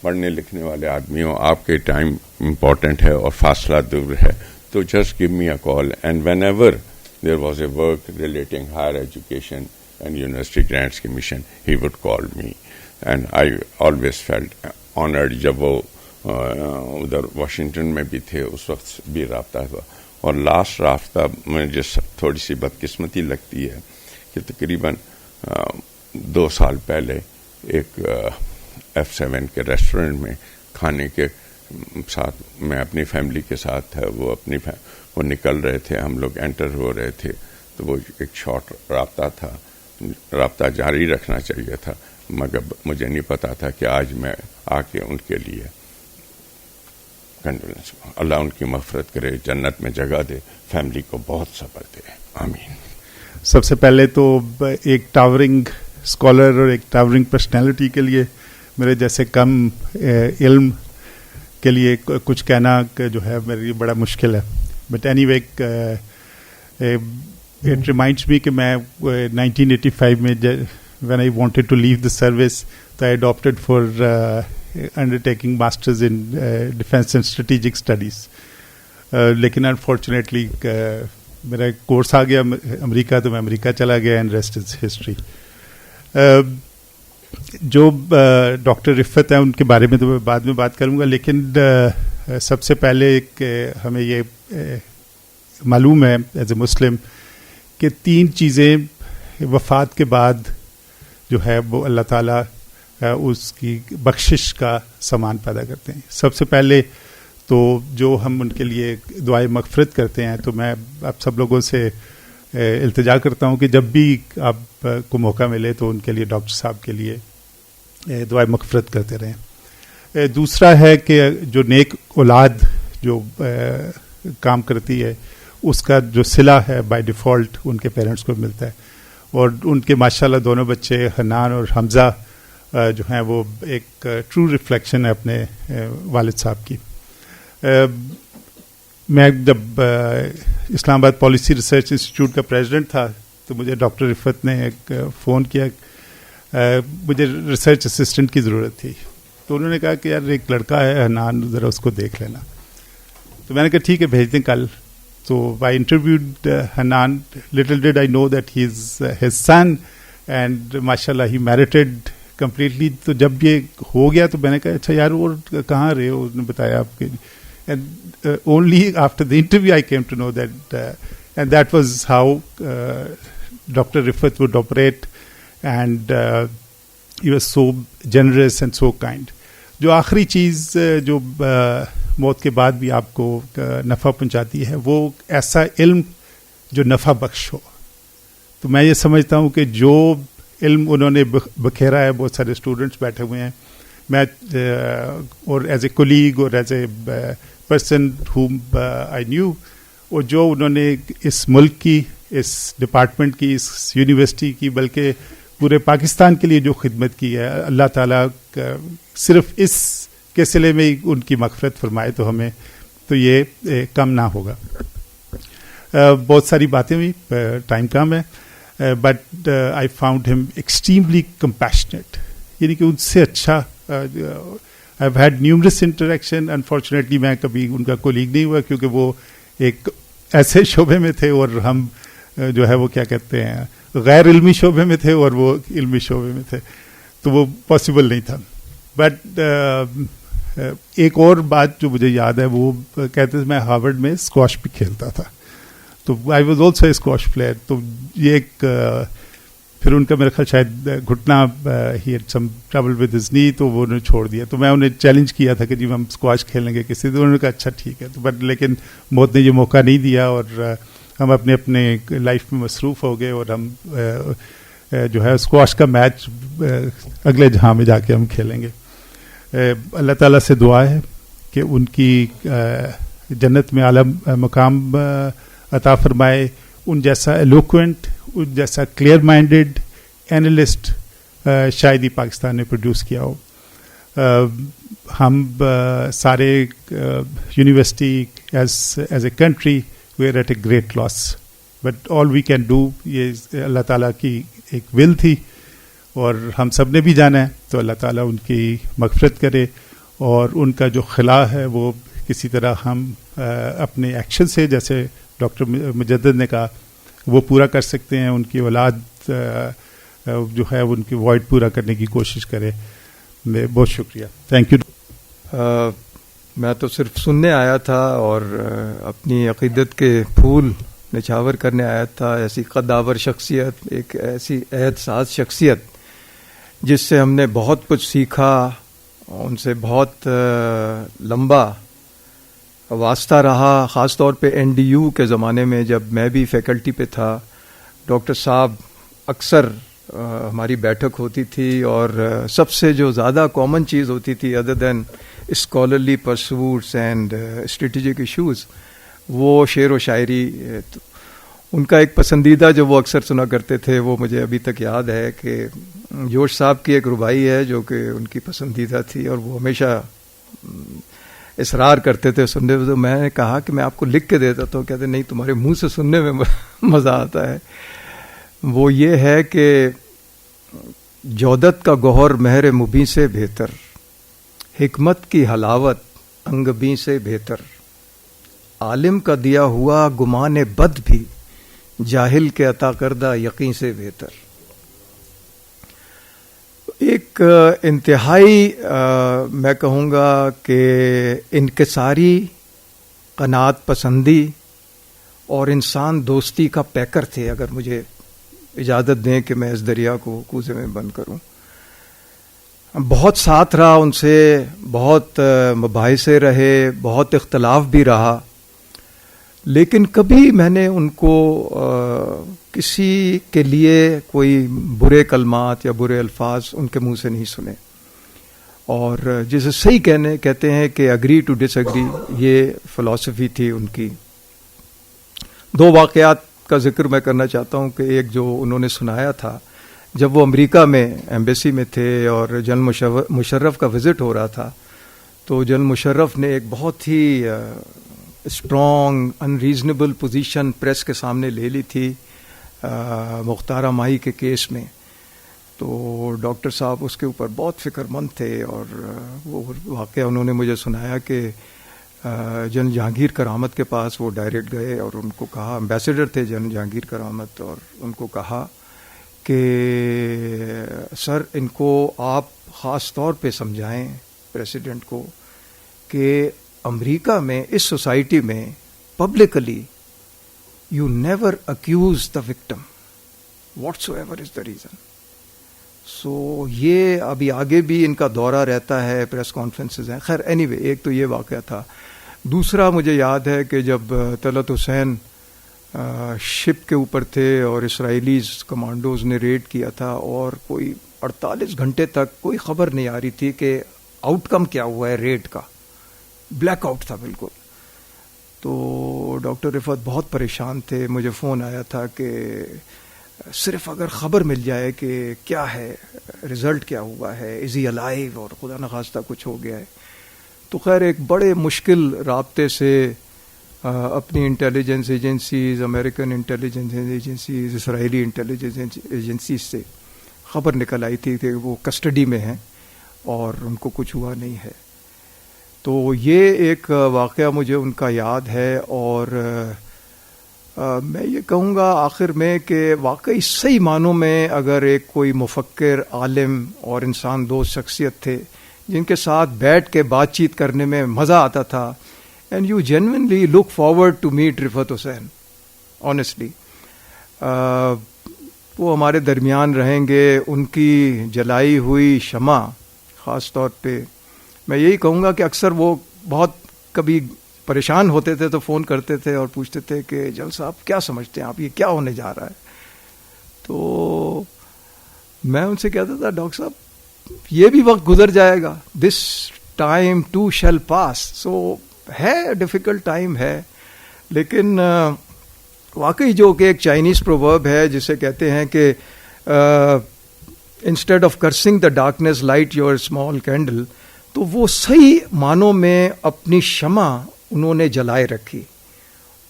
پڑھنے لکھنے والے آدمی ہو, آپ کے ٹائم امپورٹنٹ ہے اور فاصلہ دور ہے, تو just give me a call, and whenever there was a work relating higher education and university grants commission, he would call me, and I always felt honoured. جب وہ ادھر واشنگٹن میں بھی تھے اس وقت بھی رابطہ ہوا. اور لاسٹ رابطہ مجھے تھوڑی سی بدقسمتی لگتی ہے کہ تقریباً 2 سال پہلے ایک F7 کے ریسٹورنٹ میں کھانے کے ساتھ میں اپنی فیملی کے ساتھ تھا, وہ نکل رہے تھے, ہم لوگ انٹر ہو رہے تھے, تو وہ ایک شارٹ رابطہ تھا, رابطہ جاری رکھنا چاہیے تھا, مگر مجھے نہیں پتا تھا کہ آج میں آ کے ان کے لیے کنڈولنس, اللہ ان کی مغفرت کرے, جنت میں جگہ دے, فیملی کو بہت صبر دے, آمین. سب سے پہلے تو ایک ٹاورنگ اسکالر اور ایک ٹاورنگ پرسنالٹی کے لیے میرے جیسے کم علم کے لیے کچھ کہنا جو ہے میرے لیے بڑا مشکل ہے. But anyway it reminds me کہ میں 1985 میں when I wanted to leave the service تو I adapted for undertaking masters in defence and strategic studies. لیکن انفارچونیٹلی میرا کورس آ گیا امریکہ, تو میں امریکہ چلا گیا, اینڈ ریسٹ از ہسٹری. جو ڈاکٹر رفت ہیں ان کے بارے میں تو میں بعد میں بات کروں گا, لیکن سب سے پہلے ہمیں یہ معلوم ہے ایز اے مسلم کہ 3 چیزیں وفات کے بعد جو ہے وہ اللہ تعالیٰ اس کی بخشش کا سامان پیدا کرتے ہیں. سب سے پہلے تو جو ہم ان کے لیے دعائے مغفرت کرتے ہیں, تو میں آپ سب لوگوں سے التجا کرتا ہوں کہ جب بھی آپ کو موقع ملے تو ان کے لیے ڈاکٹر صاحب کے لیے دعائے مغفرت کرتے رہیں. دوسرا ہے کہ جو نیک اولاد جو کام کرتی ہے اس کا جو صلہ ہے بائی ڈیفالٹ ان کے پیرنٹس کو ملتا ہے, اور ان کے ماشاءاللہ دونوں بچے حنان اور حمزہ جو ہیں وہ ایک ٹرو ریفلیکشن ہے اپنے والد صاحب کی. میں جب اسلام آباد پالیسی ریسرچ انسٹیٹیوٹ کا پریزیڈنٹ تھا تو مجھے ڈاکٹر رفت نے ایک فون کیا, مجھے ریسرچ اسسٹنٹ کی ضرورت تھی, تو انہوں نے کہا کہ یار ایک لڑکا ہے حنان, ذرا اس کو دیکھ لینا. تو میں نے کہا ٹھیک ہے بھیج دیں کل. تو I interviewed Hanan, little did I know that he is his son, and ماشاء اللہ ہی میرٹڈ کمپلیٹلی. تو جب یہ ہو گیا تو میں نے کہا اچھا یار اور کہاں رہے ہو, انہوں نے بتایا آپ کے, and only after the interview I came to know that, and that was how doctor Rifat would operate, and he was so generous and so kind. جو آخری چیز جو موت کے بعد بھی آپ کو نفع پہنچاتی ہے وہ ایسا علم جو نفع بخش ہو. تو میں یہ سمجھتا ہوں کہ جو علم انہوں نے بکھیرا ہے, بہت سارے اسٹوڈنٹس بیٹھے ہوئے ہیں, میں اور ایز اے کولیگ اور as a person whom I knew, اور جو انہوں نے اس ملک کی, اس ڈپارٹمنٹ کی, اس یونیورسٹی کی, بلکہ پورے پاکستان کے لیے جو خدمت کی ہے, اللہ تعالیٰ صرف اس کے صلے میں ان کی مغفرت فرمائے تو ہمیں تو یہ کم نہ ہوگا. بہت ساری باتیں ہوئی, ٹائم کم ہے, بٹ آئی فاؤنڈ ہم ایکسٹریملی کمپیشنیٹ, یعنی کہ ان سے اچھا I have had numerous interaction. Unfortunately میں کبھی ان کا کولیگ نہیں ہوا کیونکہ وہ ایک ایسے شعبے میں تھے اور ہم جو ہے وہ کیا کہتے ہیں غیر علمی شعبے میں تھے اور وہ علمی شعبے میں تھے, تو وہ پاسبل نہیں تھا. بٹ ایک اور بات جو مجھے یاد ہے, وہ کہتے تھے میں ہارورڈ میں اسکواش بھی کھیلتا تھا, تو I was also a squash player. تو یہ ایک پھر ان کا میرا خیال شاید گھٹنا he had some trouble with his نی, تو وہ انہوں نے چھوڑ دیا. تو میں انہیں چیلنج کیا تھا کہ جی ہم اسکواش کھیلیں گے کسی, تو انہوں نے کہا اچھا ٹھیک ہے. تو بٹ لیکن موت نے یہ موقع نہیں دیا, اور ہم اپنے اپنے لائف میں مصروف ہو گئے, اور ہم جو ہے اسکواش کا میچ اگلے جہاں میں جا کے ہم کھیلیں گے. اللہ تعالیٰ سے دعا ہے کہ ان کی جنت میں اعلیٰ مقام عطا فرمائے. ان جیسا ایلوکوینٹ, ان جیسا کلیئر مائنڈیڈ اینالسٹ شاید ہی پاکستان نے پروڈیوس کیا ہو. ہم سارے university as a country we are at a great loss, but all we can do, یہ اللہ تعالیٰ کی ایک ول تھی, اور ہم سب نے بھی جانا ہے. تو اللہ تعالیٰ ان کی مغفرت کرے, اور ان کا جو خلا ہے وہ کسی طرح ہم اپنے ایکشن سے, جیسے ڈاکٹر مجدد نے کہا, وہ پورا کر سکتے ہیں. ان کی اولاد جو ہے ان کی وائڈ پورا کرنے کی کوشش کرے. میں بہت شکریہ, تھینک یو. میں تو صرف سننے آیا تھا اور اپنی عقیدت کے پھول نچھاور کرنے آیا تھا. ایسی قدآور شخصیت, ایک ایسی عہد ساز شخصیت جس سے ہم نے بہت کچھ سیکھا, ان سے بہت لمبا واسطہ رہا. خاص طور پہ NDU کے زمانے میں جب میں بھی فیکلٹی پہ تھا, ڈاکٹر صاحب اکثر ہماری بیٹھک ہوتی تھی, اور سب سے جو زیادہ کامن چیز ہوتی تھی other than scholarly pursuits and strategic issues, وہ شعر و شاعری. ان کا ایک پسندیدہ جو وہ اکثر سنا کرتے تھے, وہ مجھے ابھی تک یاد ہے کہ جوش صاحب کی ایک ربائی ہے جو کہ ان کی پسندیدہ تھی, اور وہ ہمیشہ اصرار کرتے تھے سننے میں. تو میں نے کہا کہ میں آپ کو لکھ کے دیتا تو کہتے نہیں, تمہارے منہ سے سننے میں مزہ آتا ہے. وہ یہ ہے کہ جودت کا گوہر مہر مبیں سے بہتر, حکمت کی حلاوت انگبیں سے بہتر, عالم کا دیا ہوا گمان بد بھی جاہل کے عطا کردہ یقین سے بہتر. ایک انتہائی میں کہوں گا کہ انکساری, قناعت پسندی اور انسان دوستی کا پیکر تھے. اگر مجھے اجازت دیں کہ میں اس دریا کو کوزے میں بند کروں. بہت ساتھ رہا ان سے, بہت مباحثے رہے, بہت اختلاف بھی رہا, لیکن کبھی میں نے ان کو کسی کے لیے کوئی برے کلمات یا برے الفاظ ان کے منہ سے نہیں سنے. اور جسے صحیح کہتے ہیں کہ اگری ٹو ڈس ایگری, یہ فلسفی تھی ان کی. دو واقعات کا ذکر میں کرنا چاہتا ہوں کہ ایک جو انہوں نے سنایا تھا جب وہ امریکہ میں ایمبیسی میں تھے اور جنرل مشرف کا وزٹ ہو رہا تھا, تو جنرل مشرف نے ایک بہت ہی اسٹرانگ انریزنیبل پوزیشن پریس کے سامنے لے لی تھی مختارہ ماہی کے کیس میں. تو ڈاکٹر صاحب اس کے اوپر بہت فکر مند تھے, اور وہ واقعہ انہوں نے مجھے سنایا کہ جنرل جہانگیر کرامت کے پاس وہ ڈائریکٹ گئے اور ان کو کہا, امبیسڈر تھے جنرل جہانگیر کرامت, اور ان کو کہا کہ سر ان کو آپ خاص طور پہ سمجھائیں پریسیڈنٹ کو کہ امریکہ میں اس سوسائٹی میں publicly you never accuse the victim whatsoever is the reason. So یہ ابھی آگے بھی ان کا دورہ رہتا ہے, پریس کانفرنسز ہیں. خیر اینی وے, ایک تو یہ واقعہ تھا. دوسرا مجھے یاد ہے کہ جب طلعت حسین شپ کے اوپر تھے اور اسرائیلیز کمانڈوز نے ریڈ کیا تھا, اور کوئی 48 گھنٹے تک کوئی خبر نہیں آ رہی تھی کہ آؤٹ کم کیا ہوا ہے ریڈ کا, بلیک آؤٹ تھا بالکل. تو ڈاکٹر رفعت بہت پریشان تھے. مجھے فون آیا تھا کہ صرف اگر خبر مل جائے کہ کیا ہے, رزلٹ کیا ہوا ہے, از ہی الائیو, اور خدا نخواستہ کچھ ہو گیا ہے. تو خیر ایک بڑے مشکل رابطے سے اپنی intelligence agencies, American intelligence agencies, Israeli intelligence agencies سے خبر نکل آئی تھی کہ وہ کسٹڈی میں ہیں اور ان کو کچھ ہوا نہیں ہے. تو یہ ایک واقعہ مجھے ان کا یاد ہے. اور میں یہ کہوں گا آخر میں کہ واقعی صحیح معنوں میں اگر ایک کوئی مفکر, عالم اور انسان دوست شخصیت تھے جن کے ساتھ بیٹھ کے بات چیت کرنے میں مزہ آتا تھا, and you genuinely look forward to meet Rifat Hussain honestly. وہ ہمارے درمیان رہیں گے. ان کی جلائی ہوئی شمع خاص طور پہ میں یہی کہوں گا کہ اکثر وہ بہت کبھی پریشان ہوتے تھے تو فون کرتے تھے اور پوچھتے تھے کہ جل صاحب کیا سمجھتے ہیں آپ, یہ کیا ہونے جا رہا ہے. تو میں ان سے کہتا تھا ڈاکٹر صاحب یہ بھی وقت گزر جائے گا, دس ٹائم ٹو شیل پاس. سو ہے ڈیفیکلٹ ٹائم ہے, لیکن واقعی جو کہ ایک چائنیز پروورب ہے جسے کہتے ہیں کہ instead of cursing the darkness light your small candle, تو وہ صحیح معنوں میں اپنی شمع انہوں نے جلائے رکھی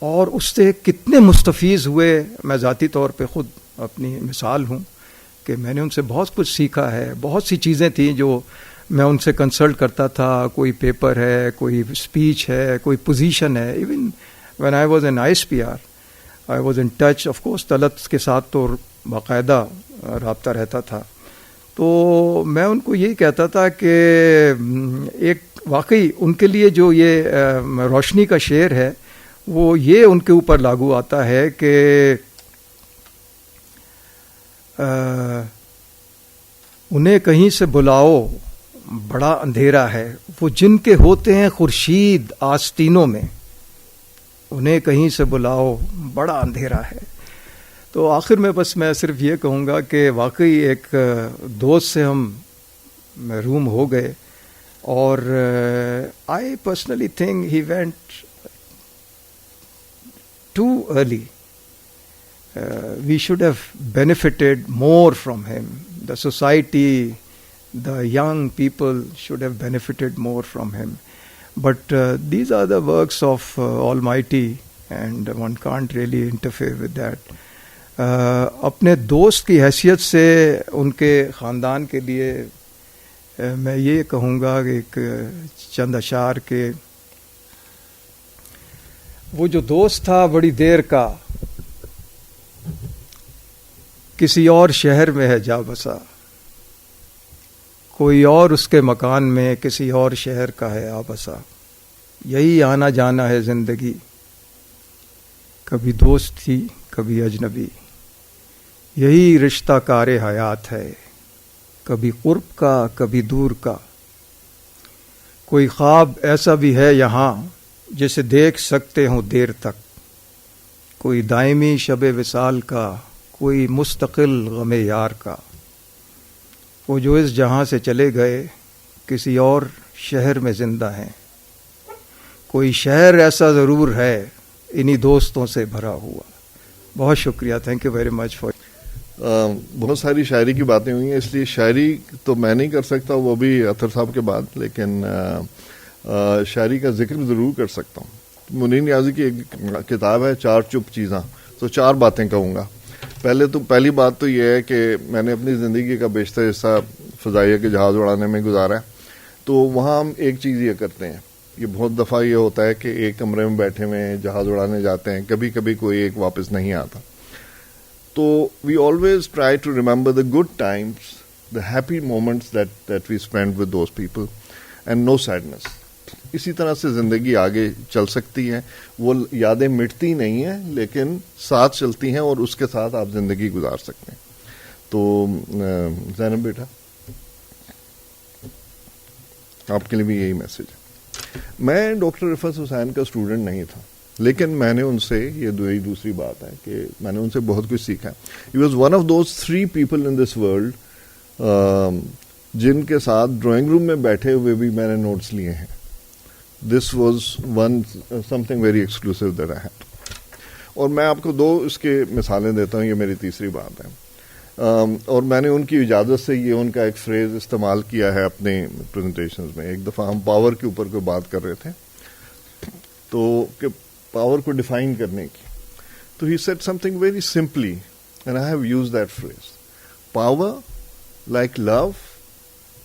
اور اس سے کتنے مستفیض ہوئے. میں ذاتی طور پہ خود اپنی مثال ہوں کہ میں نے ان سے بہت کچھ سیکھا ہے. بہت سی چیزیں تھیں جو میں ان سے کنسلٹ کرتا تھا, کوئی پیپر ہے, کوئی اسپیچ ہے, کوئی پوزیشن ہے. Even when I was an ISPR I was in touch. Of course Talat کے ساتھ تو باقاعدہ رابطہ رہتا تھا. تو میں ان کو یہی کہتا تھا کہ ایک واقعی ان کے لیے جو یہ روشنی کا شعر ہے وہ یہ ان کے اوپر لاگو آتا ہے کہ انہیں کہیں سے بلاؤ بڑا اندھیرا ہے, وہ جن کے ہوتے ہیں خورشید آستینوں میں, انہیں کہیں سے بلاؤ بڑا اندھیرا ہے. تو آخر میں بس میں صرف یہ کہوں گا کہ واقعی ایک دوست سے ہم محروم ہو گئے, اور I personally think he went too early. We should have benefited more from him. The society, the young people should have benefited more from him. But these are the works of Almighty, and one can't really interfere with that. اپنے دوست کی حیثیت سے ان کے خاندان کے لیے میں یہ کہوں گا کہ ایک چند اشعار کے وہ جو دوست تھا بڑی دیر کا کسی اور شہر میں ہے جا بسا, کوئی اور اس کے مکان میں کسی اور شہر کا ہے آ بسا. یہی آنا جانا ہے زندگی, کبھی دوست تھی کبھی اجنبی. یہی رشتہ کار حیات ہے, کبھی قرب کا کبھی دور کا. کوئی خواب ایسا بھی ہے یہاں جسے دیکھ سکتے ہوں دیر تک. کوئی دائمی شب وصال کا, کوئی مستقل غم یار کا. وہ جو اس جہاں سے چلے گئے کسی اور شہر میں زندہ ہیں. کوئی شہر ایسا ضرور ہے انہی دوستوں سے بھرا ہوا. بہت شکریہ, thank you very much for. بہت ساری شاعری کی باتیں ہوئی ہیں, اس لیے شاعری تو میں نہیں کر سکتا, وہ بھی اطہر صاحب کے بعد, لیکن شاعری کا ذکر ضرور کر سکتا ہوں. منیر نیازی کی ایک کتاب ہے چار چپ چیزاں, تو چار باتیں کہوں گا. پہلی بات تو یہ ہے کہ میں نے اپنی زندگی کا بیشتر حصہ فضائیہ کے جہاز اڑانے میں گزارا ہے. تو وہاں ہم ایک چیز یہ کرتے ہیں, یہ بہت دفعہ یہ ہوتا ہے کہ ایک کمرے میں بیٹھے ہوئے جہاز اڑانے جاتے ہیں, کبھی کبھی کوئی ایک واپس نہیں آتا. تو we always try to remember the good times, the happy moments that we spend with those people, and no sadness. اسی طرح سے زندگی آگے چل سکتی ہے. وہ یادیں مٹتی نہیں ہیں لیکن ساتھ چلتی ہیں, اور اس کے ساتھ آپ زندگی گزار سکتے ہیں. تو زینب بیٹا, آپ کے لیے بھی یہی میسج ہے. میں ڈاکٹر رفعت حسین کا اسٹوڈنٹ نہیں تھا, لیکن میں نے ان سے, یہ دوسری بات ہے کہ میں نے ان سے بہت کچھ سیکھا. He was one of those 3 people in this world جن کے ساتھ ڈرائنگ روم میں بیٹھے ہوئے بھی میں نے نوٹس لیے ہیں. This was something very exclusive that I had. اور میں آپ کو 2 اس کے مثالیں دیتا ہوں, یہ میری تیسری بات ہے. اور میں نے ان کی اجازت سے یہ ان کا ایک فریز استعمال کیا ہے اپنے پریزنٹیشنز میں. ایک دفعہ ہم پاور کے اوپر کوئی بات کر رہے تھے, تو کہ پاور کو ڈیفائن کرنے کی, تو he said something very simply, and I have use that phrase. Power like love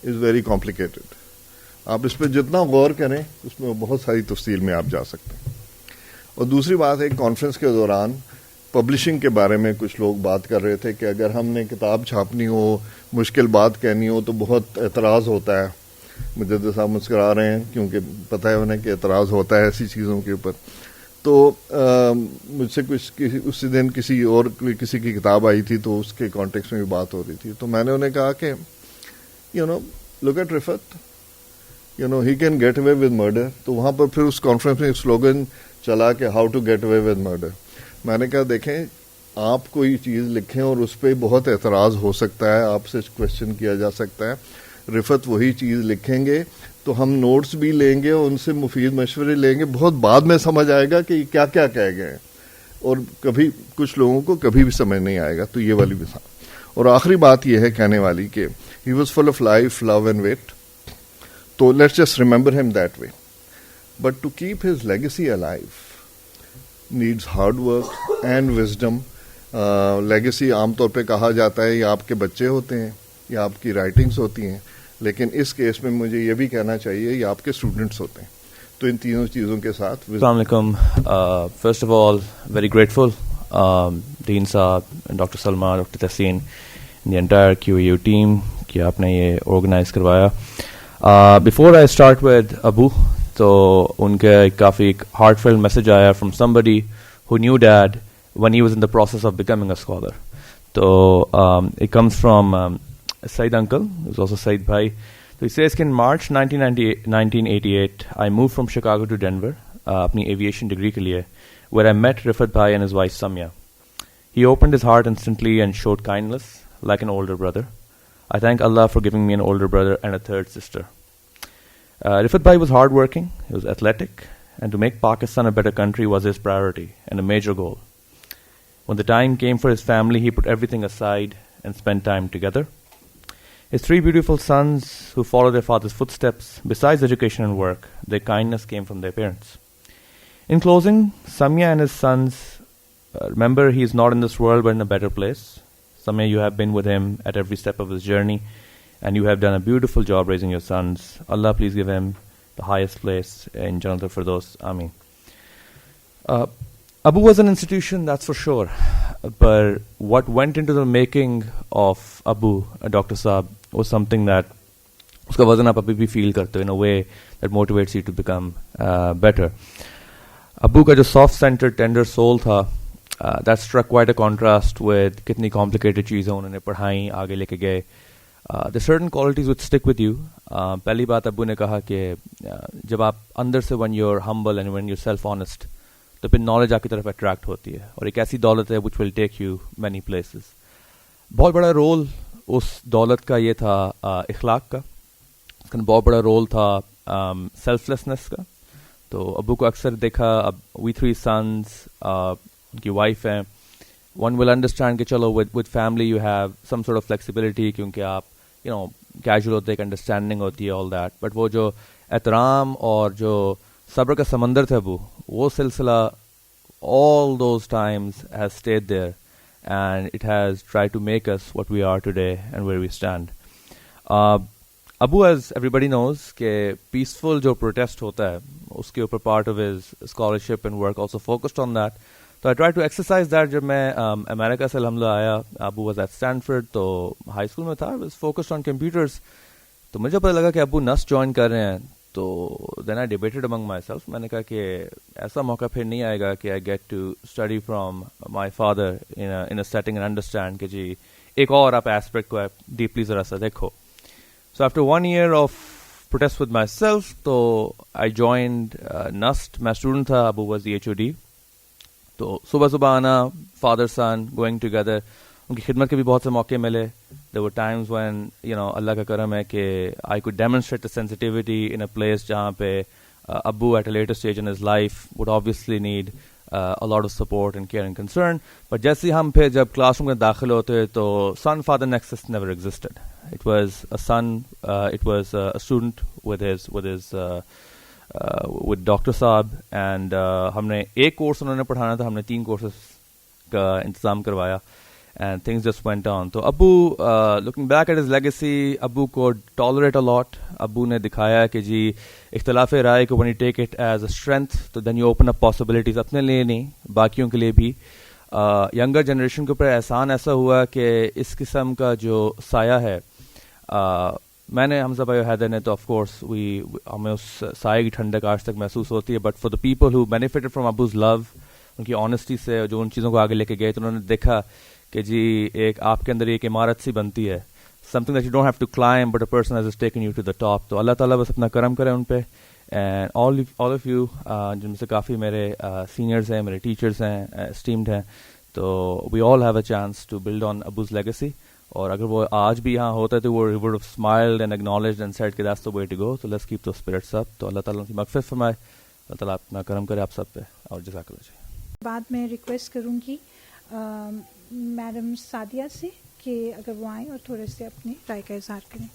is very complicated. آپ اس پہ جتنا غور کریں اس میں بہت ساری تفصیل میں آپ جا سکتے ہیں. اور دوسری بات ہے, کانفرنس کے دوران پبلشنگ کے بارے میں کچھ لوگ بات کر رہے تھے کہ اگر ہم نے کتاب چھاپنی ہو, مشکل بات کہنی ہو, تو بہت اعتراض ہوتا ہے. مجدد صاحب مسکرا رہے ہیں کیونکہ پتہ ہے انہیں کہ اعتراض ہوتا ہے ایسی چیزوں کے اوپر. تو مجھ سے اسی دن کسی کی کتاب آئی تھی, تو اس کے کانٹیکس میں بھی بات ہو رہی تھی. تو میں نے انہیں کہا کہ look at Rifat, he can get away with murder. تو وہاں پر پھر اس کانفرنس میں ایک سلوگن چلا کہ how to get away with murder. میں نے کہا دیکھیں, آپ کوئی چیز لکھیں اور اس پہ بہت اعتراض ہو سکتا ہے, آپ سے کوشچن کیا جا سکتا ہے. رفت وہی چیز لکھیں گے تو ہم نوٹس بھی لیں گے اور ان سے مفید مشورے لیں گے, بہت بعد میں سمجھ آئے گا کہ کیا کیا کہہ گئے, اور کبھی کچھ لوگوں کو کبھی بھی سمجھ نہیں آئے گا. تو یہ والی مثال. اور آخری بات یہ ہے کہنے والی کہ he was full of life, love and wit. تو لیٹس جسٹ ریمبر ہم that way. But to keep his legacy alive needs hard work and wisdom. Legacy عام طور پہ کہا جاتا ہے یا آپ کے بچے ہوتے ہیں یا آپ کی رائٹنگز ہوتی ہیں، لیکن اس کیس میں مجھے یہ بھی کہنا چاہیے یہ آپ کے اسٹوڈنٹس ہوتے ہیں. تو ان تینوں چیزوں کے ساتھ السلام علیکم. First of all very grateful dean صاحب, ڈاکٹر سلما, ڈاکٹر تحسین, دی انٹائر QEU ٹیم کہ آپ نے یہ آرگنائز کروایا. بیفور آئی اسٹارٹ ود ابو, تو ان کے کافی ہارٹ فیل میسج آیا from somebody who knew Dad when he was in the process of becoming a scholar. So it comes from Said uncle, who's also Said bhai. So he says in March 1988, I moved from Chicago to Denver, apni aviation degree ke liye, where I met Rifat bhai and his wife Samya. He opened his heart instantly and showed kindness like an older brother. I thank Allah for giving me an older brother and a third sister. Rifat bhai was hardworking, he was athletic, and to make Pakistan a better country was his priority and a major goal. When the time came for his family, he put everything aside and spent time together. His 3 beautiful sons who followed their father's footsteps, besides education and work, their kindness came from their parents. In closing, Samya and his sons, remember he is not in this world but in a better place. Samya, you have been with him at every step of his journey, and you have done a beautiful job raising your sons. Allah please give him the highest place in Jannatul Firdaus. Ameen. Abu was an institution, that's for sure. But what went into the making of Abu, Dr. Saab, was something that uska wazn aap abhi bhi feel karte ho in a way that motivates you to become better. Abu ka jo soft-centered, tender soul tha, that struck quite a contrast with kitni complicated cheezein unhone padhai, aage leke gaye. There are certain qualities which stick with you. Pehli baat Abu ne kaha ki jab aap andar se, when you're humble and when you're self-honest, تو پھر knowledge آپ کی طرف attract ہوتی ہے, اور ایک ایسی دولت ہے which will take you many places. بہت بڑا رول اس دولت کا یہ تھا اخلاق کا, اس کا بہت بڑا رول تھا سیلف لیسنس کا. تو ابو کو اکثر دیکھا, اب we 3 sons, ان کی وائف ہیں, one will understand کہ چلو with family you have some sort of flexibility, کیونکہ آپ casual ہوتے, ایک انڈرسٹینڈنگ ہوتی ہے, all that. بٹ وہ جو احترام اور جو صبر کا سمندر تھا ابو, وہ سلسلہ all those times has stayed there, and it has tried to make us what we are today and where we stand. Abu, as everybody knows, کہ peaceful جو protest ہوتا ہے, اس کے اوپر part of his scholarship and work also focused on that. So I tried to exercise that. جب میں امریکہ سے الحمدللہ آیا, Abu was at Stanford, تو high school میں تھا, I was focused on computers. تو مجھے پتہ لگا کہ ابو نس جوائن کر رہے ہیں. تو دین آئی ڈیبیٹڈ امنگ مائی سیلف, میں نے کہا کہ ایسا موقع پھر نہیں آئے گا کہ I get to study from my father in a setting and understand کہ جی ایک اور آپ ایسپیکٹ کو ڈیپلی ذرا سا دیکھو. So after 1 year of protest with my self, تو آئی جوائنڈ نسٹ. میں اسٹوڈنٹ تھا, ابو واز دی HOD. تو صبح صبح آنا, فادر سن گوئنگ ٹوگیدر. ان کی خدمت کے بھی بہت سے موقع ملے. There were times when, اللہ کا کرم ہے کہ I could demonstrate the sensitivity in a place جہاں پہ Abu at a later stage in his life would obviously need a lot of support and care and concern. But جیسے ہم پھر جب کلاس روم میں داخل ہوتے تو son-father nexus never existed. It was a son, it was a student with Dr. Saab, and ہم نے ایک کورس انہوں نے پڑھانا تھا, ہم نے 3 کورسز کا انتظام کروایا. And things just went on. So Abu, looking back at his legacy, Abu could tolerate a lot. Abu نے دکھایا کہ جی اختلاف رائے کو when you take it as a strength, تو then you open up possibilities اپنے لیے نہیں, باقیوں کے لیے بھی. younger generation کے اوپر احسان ایسا ہوا کہ اس قسم کا جو سایہ ہے, میں نے حمزہ بھائی حیدر نے تو آف کورس ہمیں اس سایہ کی ٹھنڈک آج تک محسوس ہوتی ہے. But for the people who benefited from Abu's love, ان کی آنیسٹی سے جو ان چیزوں کو آگے لے کے گئے, تو انہوں نے دیکھا کہ جی ایک آپ کے اندر ایک عمارت سی بنتی ہے, something that you don't have to climb but a person has taken you to the top. تو اللہ تعالیٰ بس اپنا کرم کرے ان پہ. اینڈ all of you, جن میں سے کافی میرے سینئرز ہیں, میرے ٹیچرز ہیں, اسٹیمڈ ہیں, تو we all have a chance to build on Abu's legacy. اور اگر وہ آج بھی یہاں ہوتا ہے تو وہ would have smiled and acknowledged and said کہ that's the way to go. So let's keep those spirits up. تو اللہ تعالیٰ کی مغفرت فرمائے, اللہ تعالیٰ اپنا کرم کرے آپ سب پہ, اور جزاک اللہ. بعد میں ریکویسٹ کروں گی میڈم سعدیہ سے کہ اگر وہ آئیں اور تھوڑے سے اپنی رائے کا اظہار کریں.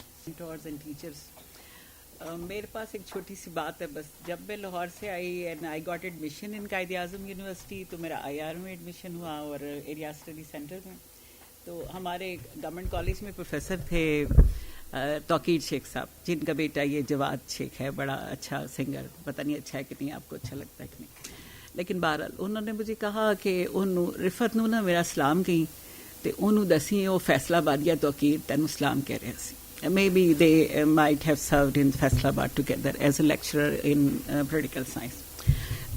میرے پاس ایک چھوٹی سی بات ہے بس. جب میں لاہور سے آئی and I got admission in Quaid Azam university, تو میرا IR میں ایڈمیشن ہوا اور ایریا اسٹڈی سینٹر میں. تو ہمارے گورنمنٹ کالج میں پروفیسر تھے توقیر شیخ صاحب, جن کا بیٹا یہ جواد شیخ ہے, بڑا اچھا سنگر, پتہ نہیں اچھا ہے کہ نہیں, آپ کو اچھا لگتا ہے کہ نہیں. لیکن بہرحال انہوں نے مجھے کہا کہ رفت نو نا میرا سلام کہیں تو انہوں دسی وہ فیصلہ آبادیہ توقیر تینوں سلام کہہ رہے سی. Maybe they might have served in Faisalabad together as a lecturer in political science.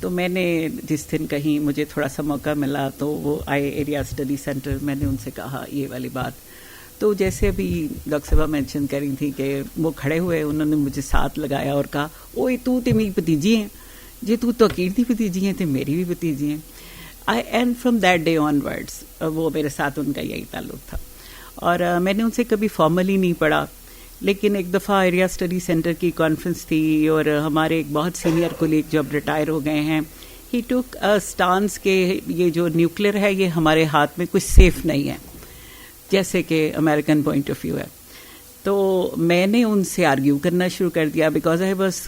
تو میں نے جس دن کہیں مجھے تھوڑا سا موقع ملا تو وہ آئے ایریا اسٹڈی سینٹر, میں نے ان سے کہا یہ والی بات. تو جیسے ابھی ڈاکٹر صاحبہ مینشن کر رہی تھی کہ وہ کھڑے ہوئے, انہوں نے مجھے ساتھ لگایا اور کہا اوئے تو میری بھتیجی ہیں, جی تو توقیر دی بھتیجی ہیں تو میری بھی بھتیجی ہیں. And from that day on words وہ میرے ساتھ ان کا یہی تعلق تھا. اور میں نے ان سے کبھی فارملی نہیں پڑھا, لیکن ایک دفعہ ایریا اسٹڈی سینٹر کی کانفرنس تھی اور ہمارے ایک بہت سینئر کولیگ جو اب ریٹائر ہو گئے ہیں, ہی ٹوک اسٹانس کہ یہ جو نیوکلیر ہے یہ ہمارے ہاتھ میں کچھ سیف نہیں ہے, جیسے کہ امریکن پوائنٹ آف ویو ہے. تو میں نے ان سے آرگیو کرنا شروع کر دیا because I was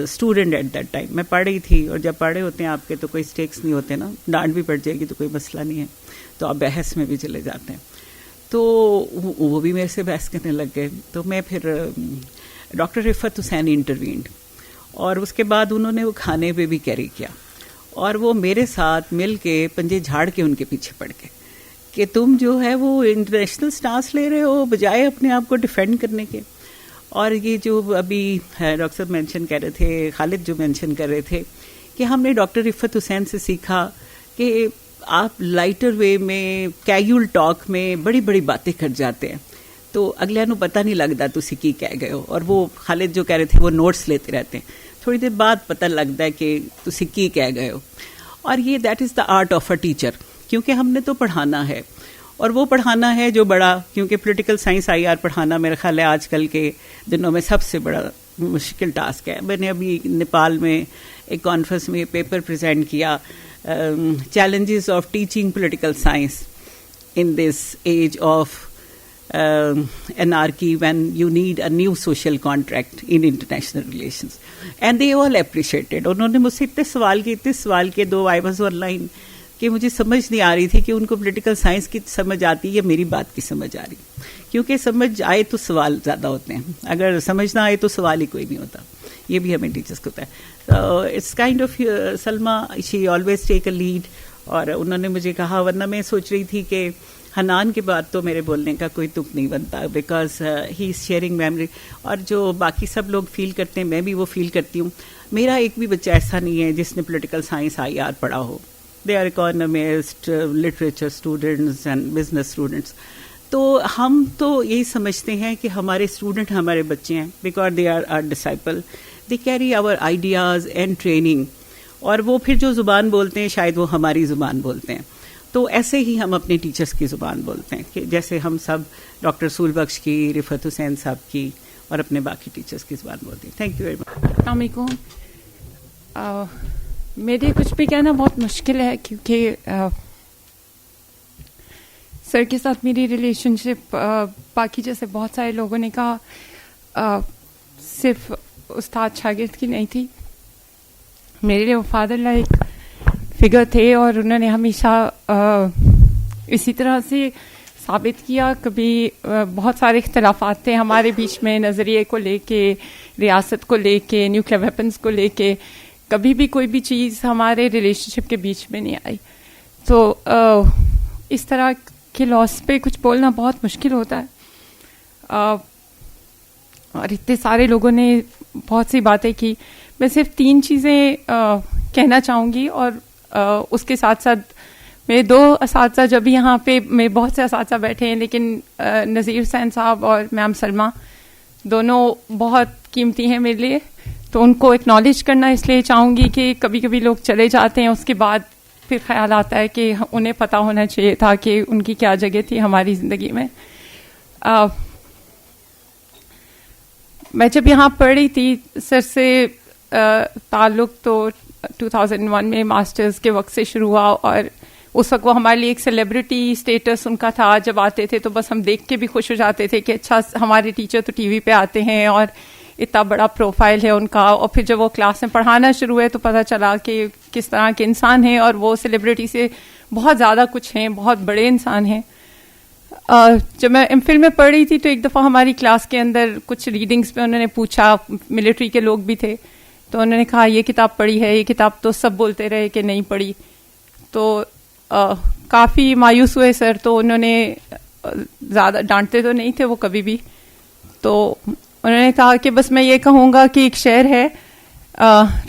student at that time. میں پڑھ رہی تھی, اور جب پڑھے ہوتے ہیں آپ کے تو کوئی اسٹیکس نہیں ہوتے نا, ڈانٹ بھی پڑ جائے گی تو کوئی مسئلہ نہیں ہے, تو آپ بحث میں بھی چلے جاتے ہیں. تو وہ بھی میرے سے بحث کرنے لگ گئے. تو میں پھر ڈاکٹر رفت حسین انٹروینڈ, اور اس کے بعد انہوں نے وہ کھانے پہ بھی کیری کیا, اور وہ میرے ساتھ مل کے پنجے جھاڑ کے ان کے پیچھے پڑ گئے کہ تم جو ہے وہ انٹرنیشنل سٹانس لے رہے ہو بجائے اپنے آپ کو ڈیفینڈ کرنے کے. اور یہ جو ابھی ڈاکٹر صاحب مینشن کر رہے تھے, خالد جو مینشن کر رہے تھے کہ ہم نے ڈاکٹر رفت حسین سے سیکھا کہ آپ لائٹر وے میں کیجول ٹاک میں بڑی بڑی باتیں کر جاتے ہیں تو اگلے نو پتہ نہیں لگتا تسی کی کہہ گئے ہو. اور وہ خالد جو کہہ رہے تھے وہ نوٹس لیتے رہتے ہیں, تھوڑی دیر بعد پتہ لگتا ہے کہ تسی کی کہہ گئے ہو. اور یہ that is the art of a teacher, کیونکہ ہم نے تو پڑھانا ہے, اور وہ پڑھانا ہے جو بڑا, کیونکہ پولیٹیکل سائنس IR پڑھانا میرے خیال ہے آج کل کے دنوں میں سب سے بڑا مشکل ٹاسک ہے. میں نے ابھی نیپال میں ایک کانفرنس میں پیپر پریزنٹ کیا, challenges of teaching political science in this age of anarchy when you need a new social contract in international relations. And they all appreciated. انہوں نے مجھ سے اتنے سوال کیے دو I was online کہ مجھے سمجھ نہیں آ رہی تھی کہ ان کو پولیٹیکل سائنس کی سمجھ آتی ہے یا میری بات کی سمجھ آ رہی, کیونکہ سمجھ آئے تو سوال زیادہ ہوتے ہیں, اگر سمجھ نہ آئے تو سوال ہی کوئی نہیں ہوتا. یہ بھی ہمیں ٹیچرس کو ہوتا ہے. It's kind of Salma, she always take a lead. اور انہوں نے مجھے کہا, ورنہ میں سوچ رہی تھی کہ حنان کے بعد تو میرے بولنے کا کوئی تک نہیں بنتا because he is sharing memory. اور جو باقی سب لوگ فیل کرتے ہیں میں بھی وہ فیل کرتی ہوں. میرا ایک بھی بچہ ایسا نہیں ہے جس نے پولیٹیکل سائنس IR پڑھا ہو. They are economist, literature students and business students. تو ہم تو یہی سمجھتے ہیں کہ ہمارے اسٹوڈنٹ ہمارے بچے ہیں because they are our disciple, they carry our ideas and training, اور وہ پھر جو زبان بولتے ہیں شاید وہ ہماری زبان بولتے ہیں. تو ایسے ہی ہم اپنے ٹیچرس کی زبان بولتے ہیں کہ جیسے ہم سب ڈاکٹر رسول بخش کی, رفت حسین صاحب کی اور اپنے باقی ٹیچرس کی زبان بولتے ہیں. Thank you very much. السلام علیکم. میرے کچھ بھی کہنا بہت مشکل ہے کیونکہ سر کے ساتھ میری ریلیشن شپ باقی جیسے بہت سارے لوگوں نے کہا صرف استاد شاگرد کی نہیں تھی. میرے لیے وہ فادر لائک فگر تھے, اور انہوں نے ہمیشہ اسی طرح سے ثابت کیا. کبھی بہت سارے اختلافات تھے ہمارے بیچ میں, نظریے کو لے کے, ریاست کو لے کے, نیوکلیئر ویپنز کو لے کے, کبھی بھی کوئی بھی چیز ہمارے ریلیشن شپ کے بیچ میں نہیں آئی. تو اس طرح کے لاس پہ کچھ بولنا بہت مشکل ہوتا ہے, اور اتنے سارے لوگوں نے بہت سی باتیں کی. میں صرف 3 چیزیں کہنا چاہوں گی, اور اس کے ساتھ ساتھ میرے 2 اساتذہ جب یہاں پہ, میں بہت سے اساتذہ بیٹھے ہیں لیکن نذیر حسین صاحب اور میم سلمہ دونوں بہت قیمتی ہیں میرے لیے, تو ان کو اکنالج کرنا اس لیے چاہوں گی کہ کبھی کبھی لوگ چلے جاتے ہیں, اس کے بعد پھر خیال آتا ہے کہ انہیں پتہ ہونا چاہیے تھا کہ ان کی کیا جگہ تھی ہماری زندگی میں. میں جب یہاں پڑھ رہی تھی سر سے تعلق تو 2001 میں ماسٹرز کے وقت سے شروع ہوا, اور اس وقت وہ ہمارے لیے ایک سیلیبریٹی اسٹیٹس ان کا تھا. جب آتے تھے تو بس ہم دیکھ کے بھی خوش ہو جاتے تھے کہ اچھا ہمارے ٹیچر تو ٹی وی پہ آتے ہیں اور اتنا بڑا پروفائل ہے ان کا, اور پھر جب وہ کلاس میں پڑھانا شروع ہوئے تو پتہ چلا کہ کس طرح کے انسان ہیں, اور وہ سیلیبریٹی سے بہت زیادہ کچھ ہیں, بہت بڑے انسان ہیں. جب میں ایم فل میں پڑھ رہی تھی تو ایک دفعہ ہماری کلاس کے اندر کچھ ریڈنگس پہ انہوں نے پوچھا, ملٹری کے لوگ بھی تھے, تو انہوں نے کہا یہ کتاب پڑھی ہے, یہ کتاب تو سب بولتے رہے کہ نہیں پڑھی. تو کافی مایوس ہوئے سر, تو انہوں نے زیادہ ڈانٹتے تو نہیں تھے وہ کبھی بھی, تو انہوں نے کہا کہ بس میں یہ کہوں گا کہ ایک شعر ہے,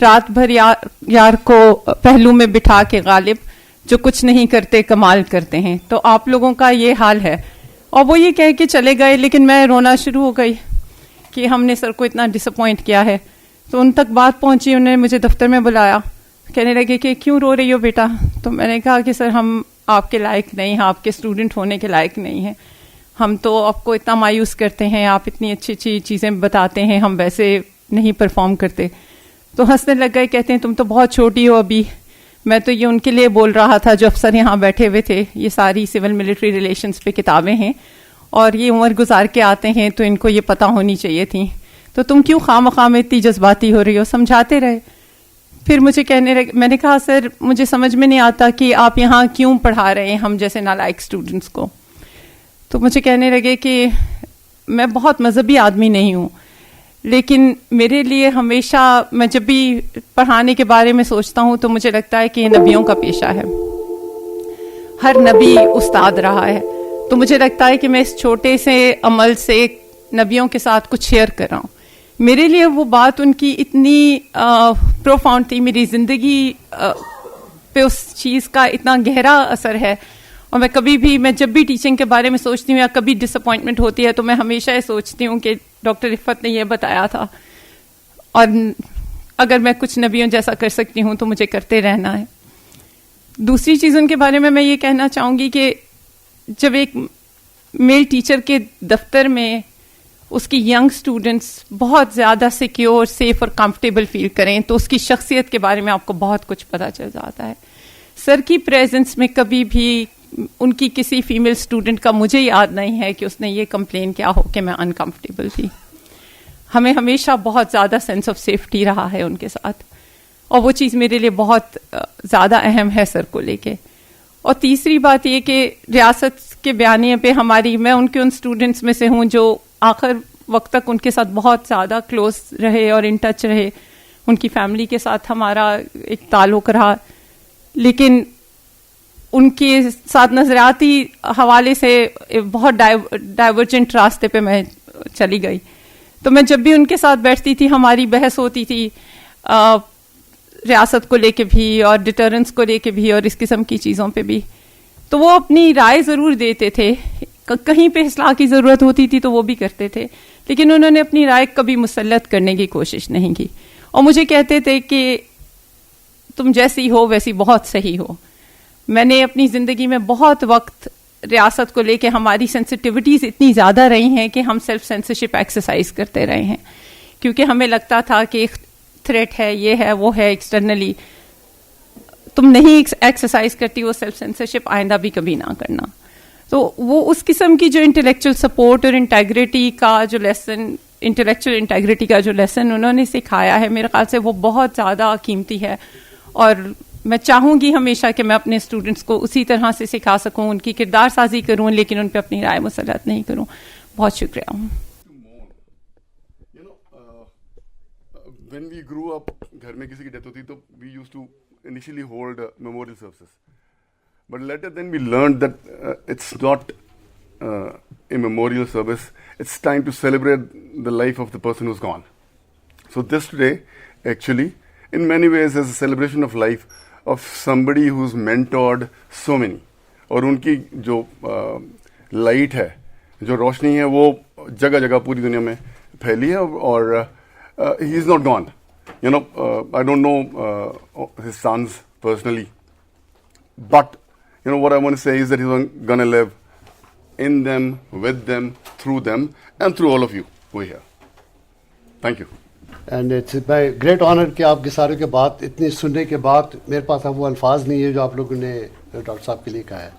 رات بھر یار کو پہلو میں بٹھا کے غالب, جو کچھ نہیں کرتے کمال کرتے ہیں. تو آپ لوگوں کا یہ حال ہے. اور وہ یہ کہہ کے چلے گئے, لیکن میں رونا شروع ہو گئی کہ ہم نے سر کو اتنا ڈس اپوائنٹ کیا ہے. تو ان تک بات پہنچی, انہوں نے مجھے دفتر میں بلایا, کہنے لگے کہ کیوں رو رہی ہو بیٹا؟ تو میں نے کہا کہ سر ہم آپ کے لائق نہیں ہیں, آپ کے اسٹوڈنٹ ہونے کے لائق نہیں ہیں, ہم تو آپ کو اتنا مایوس کرتے ہیں, آپ اتنی اچھی اچھی چیزیں بتاتے ہیں, ہم ویسے نہیں پرفارم کرتے. تو ہنسنے لگ گئے, کہتے ہیں تم تو بہت چھوٹی ہو ابھی, میں تو یہ ان کے لیے بول رہا تھا جو افسر یہاں بیٹھے ہوئے تھے. یہ ساری سول ملٹری ریلیشنز پہ کتابیں ہیں, اور یہ عمر گزار کے آتے ہیں تو ان کو یہ پتہ ہونی چاہیے تھی, تو تم کیوں خواہ میں اتنی جذباتی ہو رہی ہو؟ سمجھاتے رہے. پھر مجھے کہنے لگے, میں نے کہا سر مجھے سمجھ میں نہیں آتا کہ آپ یہاں کیوں پڑھا رہے ہیں ہم جیسے نالائق اسٹوڈنٹس کو. تو مجھے کہنے لگے کہ میں بہت مذہبی آدمی نہیں ہوں, لیکن میرے لیے ہمیشہ میں جب بھی پڑھانے کے بارے میں سوچتا ہوں تو مجھے لگتا ہے کہ یہ نبیوں کا پیشہ ہے, ہر نبی استاد رہا ہے. تو مجھے لگتا ہے کہ میں اس چھوٹے سے عمل سے نبیوں کے ساتھ کچھ شیئر کر رہا ہوں. میرے لیے وہ بات ان کی اتنی پروفاؤنڈ تھی, میری زندگی پہ اس چیز کا اتنا گہرا اثر ہے. اور میں کبھی بھی, میں جب بھی ٹیچنگ کے بارے میں سوچتی ہوں یا کبھی ڈس اپوائنٹمنٹ ہوتی ہے تو میں ہمیشہ یہ سوچتی ہوں کہ ڈاکٹر رفعت نے یہ بتایا تھا, اور اگر میں کچھ نبیوں جیسا کر سکتی ہوں تو مجھے کرتے رہنا ہے. دوسری چیز ان کے بارے میں یہ کہنا چاہوں گی کہ جب ایک میل ٹیچر کے دفتر میں اس کی ینگ سٹوڈنٹس بہت زیادہ سیکیور, سیف اور کمفرٹیبل فیل کریں تو اس کی شخصیت کے بارے میں آپ کو بہت کچھ پتہ چل جاتا ہے. سر کی پریزنس میں کبھی بھی ان کی کسی فیمیل اسٹوڈنٹ کا مجھے یاد نہیں ہے کہ اس نے یہ کمپلین کیا ہو کہ میں انکمفرٹیبل تھی. ہمیں ہمیشہ بہت زیادہ سینس آف سیفٹی رہا ہے ان کے ساتھ, اور وہ چیز میرے لیے بہت زیادہ اہم ہے سر کو لے کے. اور تیسری بات یہ کہ ریاست کے بیانیے پہ ہماری, میں ان کے ان اسٹوڈنٹس میں سے ہوں جو آخر وقت تک ان کے ساتھ بہت زیادہ کلوز رہے اور ان ٹچ رہے. ان کی فیملی کے ساتھ ہمارا ایک تعلق رہا, لیکن ان کے ساتھ نظریاتی حوالے سے بہت ڈائیورجنٹ راستے پہ میں چلی گئی. تو میں جب بھی ان کے ساتھ بیٹھتی تھی ہماری بحث ہوتی تھی ریاست کو لے کے بھی اور ڈیٹرنس کو لے کے بھی اور اس قسم کی چیزوں پہ بھی. تو وہ اپنی رائے ضرور دیتے تھے, کہیں پہ اصلاح کی ضرورت ہوتی تھی تو وہ بھی کرتے تھے, لیکن انہوں نے اپنی رائے کبھی مسلط کرنے کی کوشش نہیں کی. اور مجھے کہتے تھے کہ تم جیسی ہو ویسی بہت صحیح ہو. میں نے اپنی زندگی میں بہت وقت ریاست کو لے کے, ہماری سینسٹیوٹیز اتنی زیادہ رہی ہیں کہ ہم سیلف سینسرشپ ایکسرسائز کرتے رہے ہیں, کیونکہ ہمیں لگتا تھا کہ تھریٹ ہے, یہ ہے, وہ ہے ایکسٹرنلی. تم نہیں ایکسرسائز کرتی وہ سیلف سینسرشپ, آئندہ بھی کبھی نہ کرنا. تو وہ اس قسم کی جو انٹلیکچوئل سپورٹ اور انٹیگریٹی کا جو لیسن, انٹلیکچوئل انٹیگریٹی کا جو لیسن انہوں نے سکھایا ہے, میرے خیال سے وہ بہت زیادہ قیمتی ہے. اور میں چاہوں گی ہمیشہ کہ میں اپنے اسٹوڈنٹس کو اسی طرح سے سکھا سکوں, ان کی کردار سازی کروں, لیکن ان پہ اپنی رائے مسلط نہیں کروں. بہت شکریہ. When we grew up, گھر میں کسی کی ڈیتھ ہوتی تو we used to initially hold memorial services. But later then we learned that it's not a memorial service. It's time to celebrate the life of the person who's gone. So this today actually in many ways is a celebration of life of somebody who's mentored so many. اور ان کی جو light ہے, جو روشنی ہے, وہ جگہ جگہ پوری دنیا میں پھیلی ہے. اور he is not gone. You know, I don't know his sons personally, but you know what I want to say is that he's going to live in them, with them, through them, and through all of you who are here. Thank you. And it's by great honour کہ آپ کے سارے کے بات اتنی سننے کے بعد میرے پاس اب وہ الفاظ نہیں ہے جو آپ لوگوں نے ڈاکٹر صاحب کے لیے کہا ہے.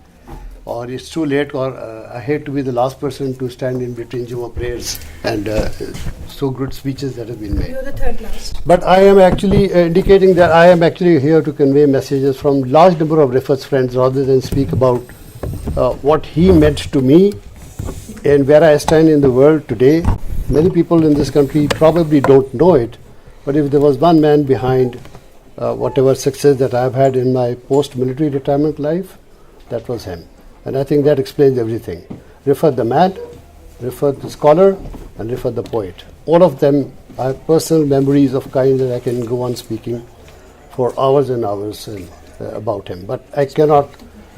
or it's too late, or I hate to be the last person to stand in between Juma prayers and so good speeches that have been made. You're the third last. But I am actually indicating that I am actually here to convey messages from large number of Rifat's friends rather than speak about what he meant to me and where I stand in the world today. Many people in this country probably don't know it, but if there was one man behind whatever success that I've had in my post-military retirement life, that was him. And I think that explains everything. Rifat the man, Rifat the scholar, and Rifat the poet. All of them, I have personal memories of kind that I can go on speaking for hours and hours about him. But I cannot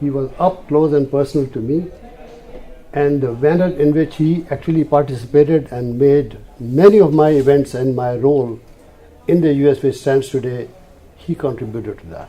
He was up close and personal to me, and the manner in which he actually participated and made many of my events and my role in the US which stands today, he contributed to that.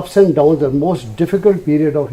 ups and downs the most difficult period of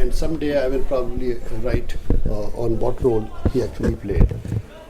And someday I will probably write on what role he actually played.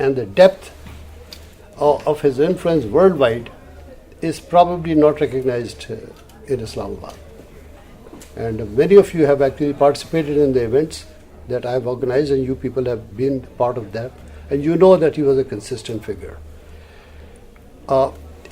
and the depth of his influence worldwide is probably not recognized in Islamabad. And many of you have actually participated in the events that I have organized, and you people have been part of that, and you know that he was a consistent figure.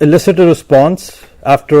elicit a response after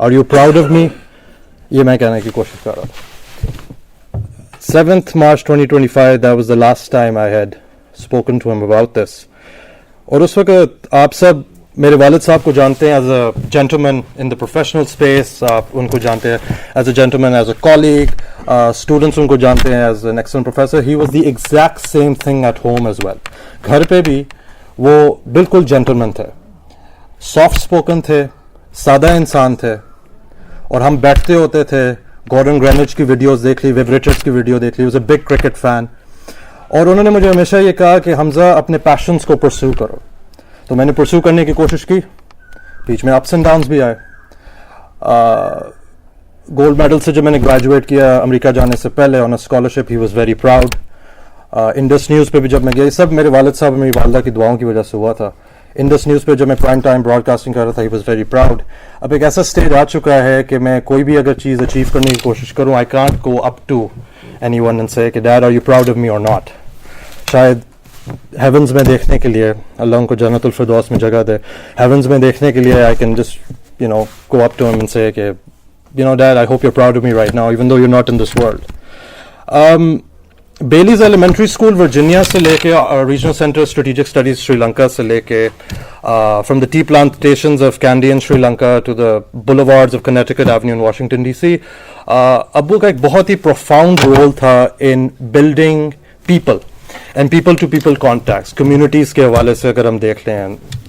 are you proud of me? یہ میں کہنے کی کوشش کر رہا تھا. 7th March 2025, that was the last time I had spoken to him about this. اور اس وقت آپ سب میرے والد صاحب کو جانتے ہیں as a gentleman in the professional space. آپ ان کو جانتے ہیں as a gentleman, as a colleague. Students ان کو جانتے ہیں as an excellent professor. He was the exact same thing at home as well. گھر پہ بھی وہ بالکل جینٹلمین تھے, سافٹ اسپوکن تھے, سادہ انسان تھے. اور ہم بیٹھتے ہوتے تھے, گارڈن گرینوچ کی ویڈیوز دیکھ لی, ویو رچرڈس کی ویڈیو دیکھ لی. Was a big cricket fan. اور انہوں نے مجھے ہمیشہ یہ کہا کہ حمزہ اپنے پیشنس کو پرسیو کرو. تو میں نے پرسیو کرنے کی کوشش کی, بیچ میں اپس اینڈ ڈاؤنس بھی آئے. گولڈ میڈل سے جب میں نے گریجویٹ کیا امریکہ جانے سے پہلے on a scholarship, he was very proud. Indus News پہ بھی جب میں گیا, یہ سب میرے والد صاحب میری والدہ کی دعاؤں کی وجہ سے ہوا تھا. انڈس نیوز پہ جب میں پرائم ٹائم براڈ کاسٹنگ کر رہا تھا, ہی واز ویری پراؤڈ. اب ایک ایسا اسٹیج آ چکا ہے کہ میں کوئی بھی اگر چیز اچیو کرنے کی کوشش کروں, I can't go up to anyone and say کہ dad are you proud of me اور ناٹ. شاید ہیونز میں دیکھنے کے لیے, اللہ ان کو جنت الفردوس میں جگہ دے, ہیونز میں دیکھنے کے لیے I can just go up to him and say کہ dad I hope you proud of me right now even though you not in this world. Bailey's elementary school Virginia سے لے کے Regional Centre Strategic Studies Sri Lanka سے لے کے from the tea plantations of Kandy in Sri Lanka to the boulevards of Connecticut Avenue in Washington D C. ابو کا ایک بہت ہی پروفاؤنڈ رول تھا in building people and people to people contacts, communities کے حوالے سے اگر ہم دیکھ لیں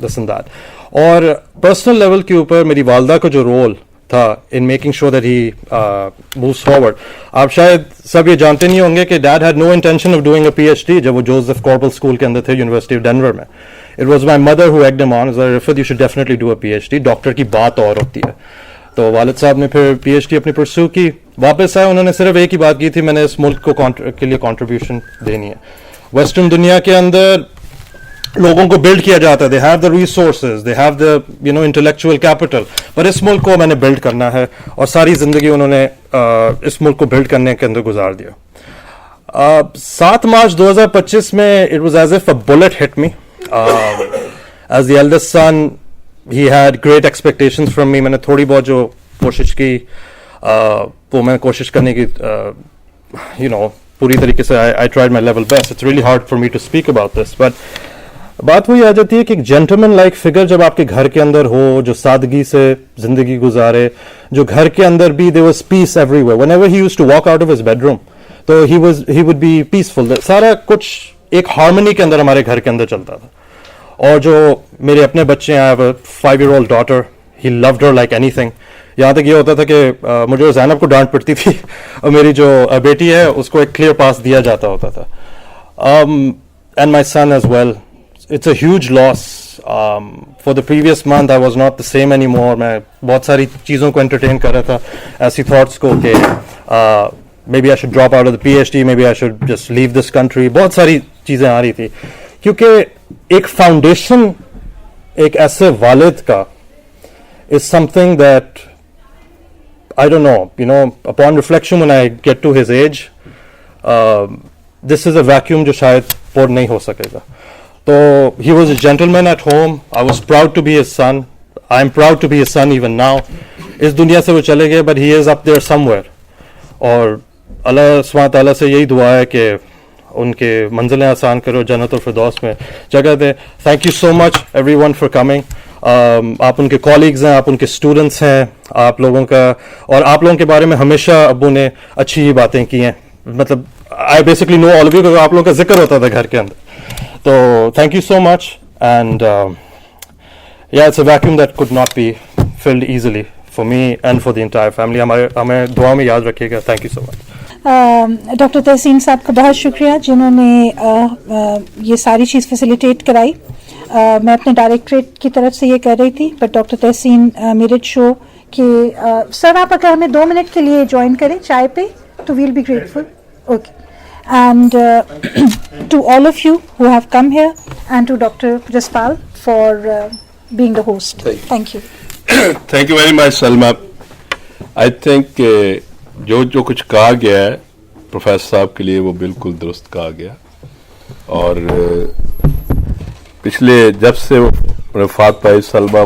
دس اینڈ دیٹ. اور پرسنل لیول کے اوپر میری والدہ کا جو رول تھا in making sure that he moves forward. آپ شاید سب یہ جانتے نہیں ہوں گے کہ dad had no intention of doing a P H D جب وہ جوزف کاربل اسکول کے اندر تھے یونیورسٹی آف ڈینور میں. It was my mother who egged him on, Rifat you should definitely do a P H D. Doctor کی بات اور ہوتی ہے. تو والد صاحب نے پھر پی ایچ ڈی اپنی پرسو کی, واپس آئے. انہوں نے صرف ایک ہی بات کی تھی, میں نے اس ملک کو کے لیے کانٹریبیوشن دینی ہے. ویسٹرن دنیا کے اندر لوگوں کو بلڈ کیا جاتا ہے, they have the resources, they have the intellectual capital, پر اس ملک کو میں نے بلڈ کرنا ہے. اور ساری زندگی انہوں نے اس ملک کو بلڈ کرنے کے اندر گزار دیا. 7 مارچ 2025 میں it was as if a bullet hit me. As the eldest son he had great expectations from me. میں نے تھوڑی بہت جو کوشش کی وہ میں کوشش کرنے کی پوری طریقے سے I tried my level best. It's really hard for me to speak about this, but بات وہی آ جاتی ہے کہ ایک جینٹلمین لائک فگر جب آپ کے گھر کے اندر ہو, جو سادگی سے زندگی گزارے, جو گھر کے اندر بھی there was peace everywhere. Whenever he used to walk out of his bedroom, تو he would be peaceful. سارا کچھ ایک ہارمنی کے اندر ہمارے گھر کے اندر چلتا تھا. اور جو میرے اپنے بچے ہیں, I have a 5-year-old daughter, he loved her like anything. یہاں تک یہ ہوتا تھا کہ مجھے زینب کو ڈانٹ پڑتی تھی اور میری جو بیٹی ہے اس کو ایک کلیئر پاس دیا جاتا ہوتا تھا. And my son as well. It's a huge loss. For the previous month I was not the same anymore. میں بہت ساری چیزوں کو انٹرٹین کر رہا تھا, ایسی تھاٹس کو کہ maybe I should drop out of the PhD, maybe I should just leave this country. بہت ساری چیزیں آ رہی تھی کیونکہ ایک فاؤنڈیشن ایک ایسے والد کا is something that I don't know, upon reflection when I get to his age, this is a vacuum جو شاید پر نہیں ہو سکے گا. So he was a gentleman at home. I was proud to be his son. I'm proud to be his son even now. اس دنیا سے وہ چلے گئے, but he is up there somewhere. اور اللہ سبحانہ تعالیٰ سے یہی دعا ہے کہ ان کے منزلیں آسان کرو, جنت الفردوس میں جگہ دے. Thank you so much everyone for coming. آپ ان کے کالیگز ہیں, آپ ان کے اسٹوڈنٹس ہیں, آپ لوگوں کا, اور آپ لوگوں کے بارے میں ہمیشہ ابو نے اچھی ہی باتیں کی ہیں. مطلب I basically know all of you, آپ لوگوں کا ذکر ہوتا تھا گھر کے اندر. So thank you so much, and yeah, it's a vacuum that could not be filled easily for me and for the entire family. ہمیں دعا میں یاد رکھیے گا. Thank you so much. Doctor تحسین صاحب کا بہت شکریہ جنہوں نے یہ ساری چیز فیسیلیٹیٹ کرائی. میں اپنے ڈائریکٹریٹ کی طرف سے یہ کر رہی تھی, بٹ ڈاکٹر تحسین میرٹ شو کہ سر آپ اگر ہمیں 2 منٹ کے لیے جوائن کریں چائے پہ تو we'll be grateful. Okay. And to all of you who have come here, and to Dr. Jaspal for being the host. Thank you. Thank you very much, Salma. I think جو کچھ کہا گیا ہے professor صاحب کے لیے وہ بالکل درست کہا گیا. اور پچھلے جب سے وفات پائی سلمہ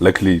Luckily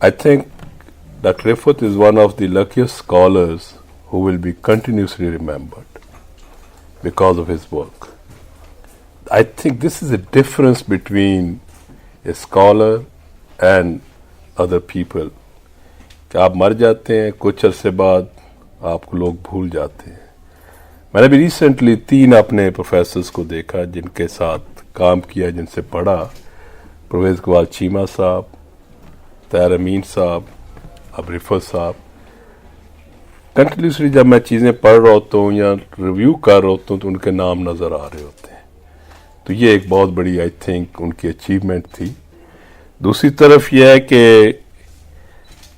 I think Dr. Riffat is one of the luckiest scholars who will be continuously remembered because of his work. I think this is a difference between a scholar and other people. کہ آپ مر جاتے ہیں, کچھ عرصے بعد آپ کو لوگ بھول جاتے ہیں. میں نے بھی ریسنٹلی 3 اپنے پروفیسرز کو دیکھا جن کے ساتھ کام کیا, جن سے پڑھا. پرویز اقبال چیمہ صاحب, طاہر امین صاحب, اب رفعت صاحب. کنٹینیوسلی جب میں چیزیں پڑھ رہا ہوتا ہوں یا ریویو کر رہا ہوتا ہوں تو ان کے نام نظر آ رہے ہوتے ہیں. تو یہ ایک بہت بڑی آئی تھنک ان کی اچیومنٹ تھی. دوسری طرف یہ ہے کہ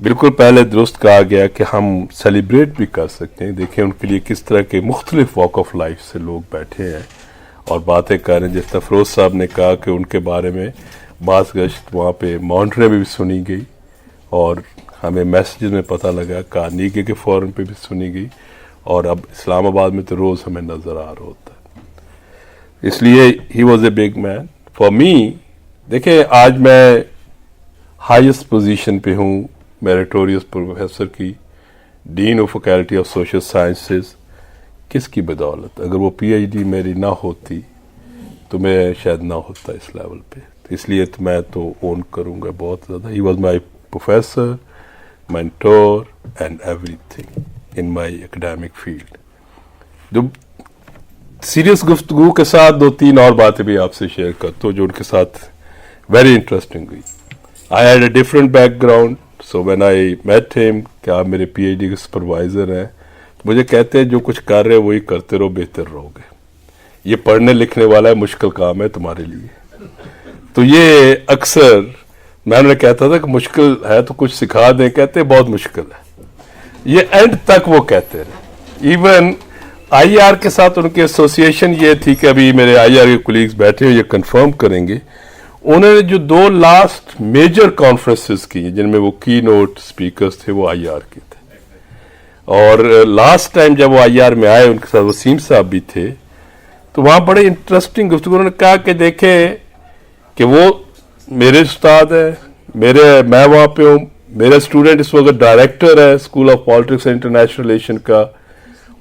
بالکل پہلے درست کہا گیا کہ ہم سیلیبریٹ بھی کر سکتے ہیں. دیکھیں ان کے لیے کس طرح کے مختلف واک آف لائف سے لوگ بیٹھے ہیں اور باتیں کر رہے ہیں. جس طرح فیروز صاحب نے کہا کہ ان کے بارے میں بعض گشت وہاں پہ مانٹرے میں بھی سنی گئی اور ہمیں میسیجز میں پتہ لگا, کارنیگی کے فورم پہ بھی سنی گئی, اور اب اسلام آباد میں تو روز ہمیں نظر آ رہا ہوتا ہے. اس لیے he was a big man for me. دیکھیں آج میں ہائیسٹ پوزیشن پہ ہوں, میریٹوریس پروفیسر کی, dean of faculty of social sciences. کس کی بدولت؟ اگر وہ پی ایچ ڈی میری نہ ہوتی تو میں شاید نہ ہوتا اس لیول پہ. اس لیے تو میں تو اون کروں گا بہت زیادہ. He was my professor, mentor and every thing in my academic field. جو سیریس گفتگو کے ساتھ 2-3 اور باتیں بھی آپ سے شیئر کرتا ہوں جو ان کے ساتھ ویری انٹرسٹنگ ہوئی. I had a different background. So when I met ہم کہ آپ میرے پی ایچ ڈی کے سپروائزر ہیں, مجھے کہتے ہیں جو کچھ کر رہے وہی کرتے رہو, بہتر رہو گے. یہ پڑھنے لکھنے والا ہے, مشکل کام ہے تمہارے لیے. تو یہ اکثر میں نے کہتا تھا کہ مشکل ہے تو کچھ سکھا دیں, کہتے بہت مشکل ہے. یہ اینڈ تک وہ کہتے رہے. ایون آئی آر کے ساتھ ان کی ایسوسیشن یہ تھی کہ ابھی میرے آئی آر کے کولیگز بیٹھے ہیں, یہ کنفرم کریں گے. انہوں نے جو 2 لاسٹ میجر کانفرنسز کی جن میں وہ کی نوٹ سپیکرز تھے وہ آئی آر کے تھے. اور لاسٹ ٹائم جب وہ آئی آر میں آئے ان کے ساتھ وسیم صاحب بھی تھے, تو وہاں بڑے انٹرسٹنگ گفتگو. انہوں نے کہا کہ دیکھیں کہ وہ میرے استاد ہیں, میں وہاں پہ ہوں, میرا اسٹوڈنٹ اس وقت ڈائریکٹر ہے school of politics and international relation کا,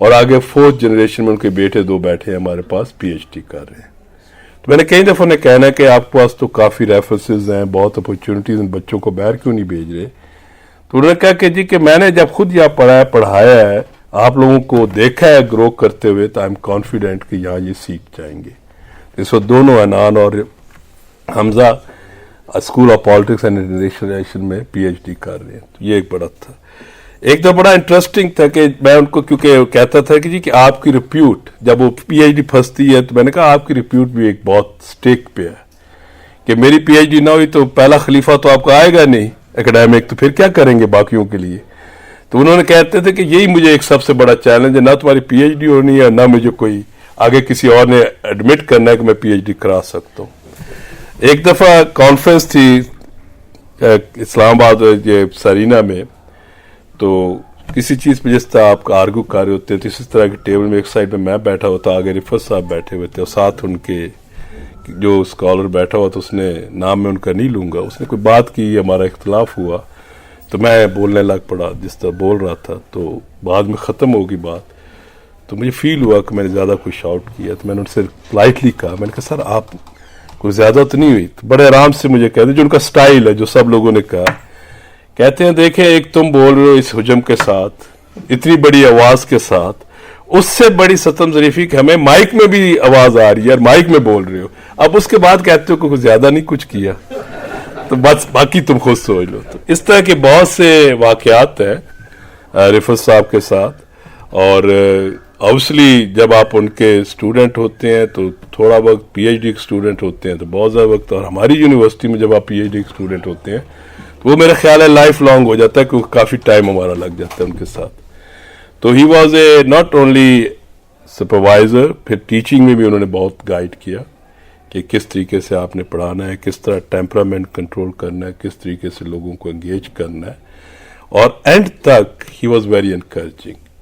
اور آگے 4th جنریشن میں ان کے بیٹے 2 بیٹھے ہیں ہمارے پاس, پی ایچ ڈی کر رہے ہیں. تو میں نے کئی دفعہ انہیں کہنا کہ آپ کے پاس تو کافی ریفرنسز ہیں, بہت اپرچونیٹیز ہیں, بچوں کو باہر کیوں نہیں بھیج رہے. تو انہوں نے کہا کہ جی کہ میں نے جب خود یہاں پڑھایا ہے, آپ لوگوں کو دیکھا ہے گرو کرتے ہوئے, تو آئی ایم کانفیڈنٹ کہ یہاں یہ سیکھ جائیں گے. اس وقت دونوں انان اور Hamza school of politics and international relation میں پی ایچ ڈی کر رہے ہیں. تو یہ ایک بڑا تھا. ایک تو بڑا انٹرسٹنگ تھا کہ میں ان کو کیونکہ کہتا تھا کہ جی کہ آپ کی ریپیوٹ جب وہ پی ایچ ڈی پھنستی ہے, تو میں نے کہا آپ کی ریپیوٹ بھی ایک بہت اسٹیک پہ ہے کہ میری پی ایچ ڈی نہ ہوئی تو پہلا خلیفہ تو آپ کو آئے گا نہیں اکیڈیمک, تو پھر کیا کریں گے باقیوں کے لیے. تو انہوں نے کہتے تھے کہ یہی مجھے ایک سب سے بڑا چیلنج ہے, نہ تمہاری پی ایچ ڈی ہونی ہے, نہ مجھے کوئی آگے کسی اور نے ایڈمٹ کرنا ہے کہ میں پی ایچ ڈی کرا سکتا ہوں. ایک دفعہ کانفرنس تھی اسلام آباد سرینا میں, تو کسی چیز پہ جس طرح آپ کا آرگو کر رہے ہوتے ہیں, تو اسی طرح کے ٹیبل میں ایک سائڈ پہ میں بیٹھا ہوتا, آگے رفعت صاحب بیٹھے ہوئے تھے, اور ساتھ ان کے جو اسکالر بیٹھا ہوا, تو اس نے نام میں ان کا نہیں لوں گا, اس نے کوئی بات کی, ہمارا اختلاف ہوا, تو میں بولنے لگ پڑا جس طرح بول رہا تھا. تو بعد میں ختم ہوگی بات, تو مجھے فیل ہوا کہ میں نے زیادہ کوئی شاؤٹ کیا. تو میں نے ان سے پلائٹلی کہا, میں نے کہا سر آپ کوئی زیادہ تو نہیں ہوئی. تو بڑے آرام سے مجھے کہتے, جو ان کا سٹائل ہے, جو سب لوگوں نے کہا, کہتے ہیں دیکھیں ایک تم بول رہے ہو اس حجم کے ساتھ, اتنی بڑی آواز کے ساتھ, اس سے بڑی ستم ظریفی کہ ہمیں مائک میں بھی آواز آ رہی ہے اور مائک میں بول رہے ہو. اب اس کے بعد کہتے ہو کہ کچھ زیادہ نہیں کچھ کیا, تو بس باقی تم خود سوچ لو. تو اس طرح کے بہت سے واقعات ہیں رفعت صاحب کے ساتھ. اور اوبسلی جب آپ ان کے اسٹوڈنٹ ہوتے ہیں تو تھوڑا وقت, پی ایچ ڈی کے اسٹوڈنٹ ہوتے ہیں تو بہت زیادہ وقت, اور ہماری یونیورسٹی میں جب آپ پی ایچ ڈی کے اسٹوڈنٹ ہوتے ہیں تو وہ میرا خیال ہے لائف لانگ ہو جاتا ہے, کیونکہ کافی ٹائم ہمارا لگ جاتا ہے ان کے ساتھ. تو ہی was a not only supervisor, پھر ٹیچنگ میں بھی انہوں نے بہت گائیڈ کیا کہ کس طریقے سے آپ نے پڑھانا ہے, کس طرح ٹیمپرامنٹ کنٹرول کرنا ہے, کس طریقے سے لوگوں کو انگیج کرنا ہے. اور اینڈ تک ہی واز ویری انکریجنگ.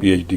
PhD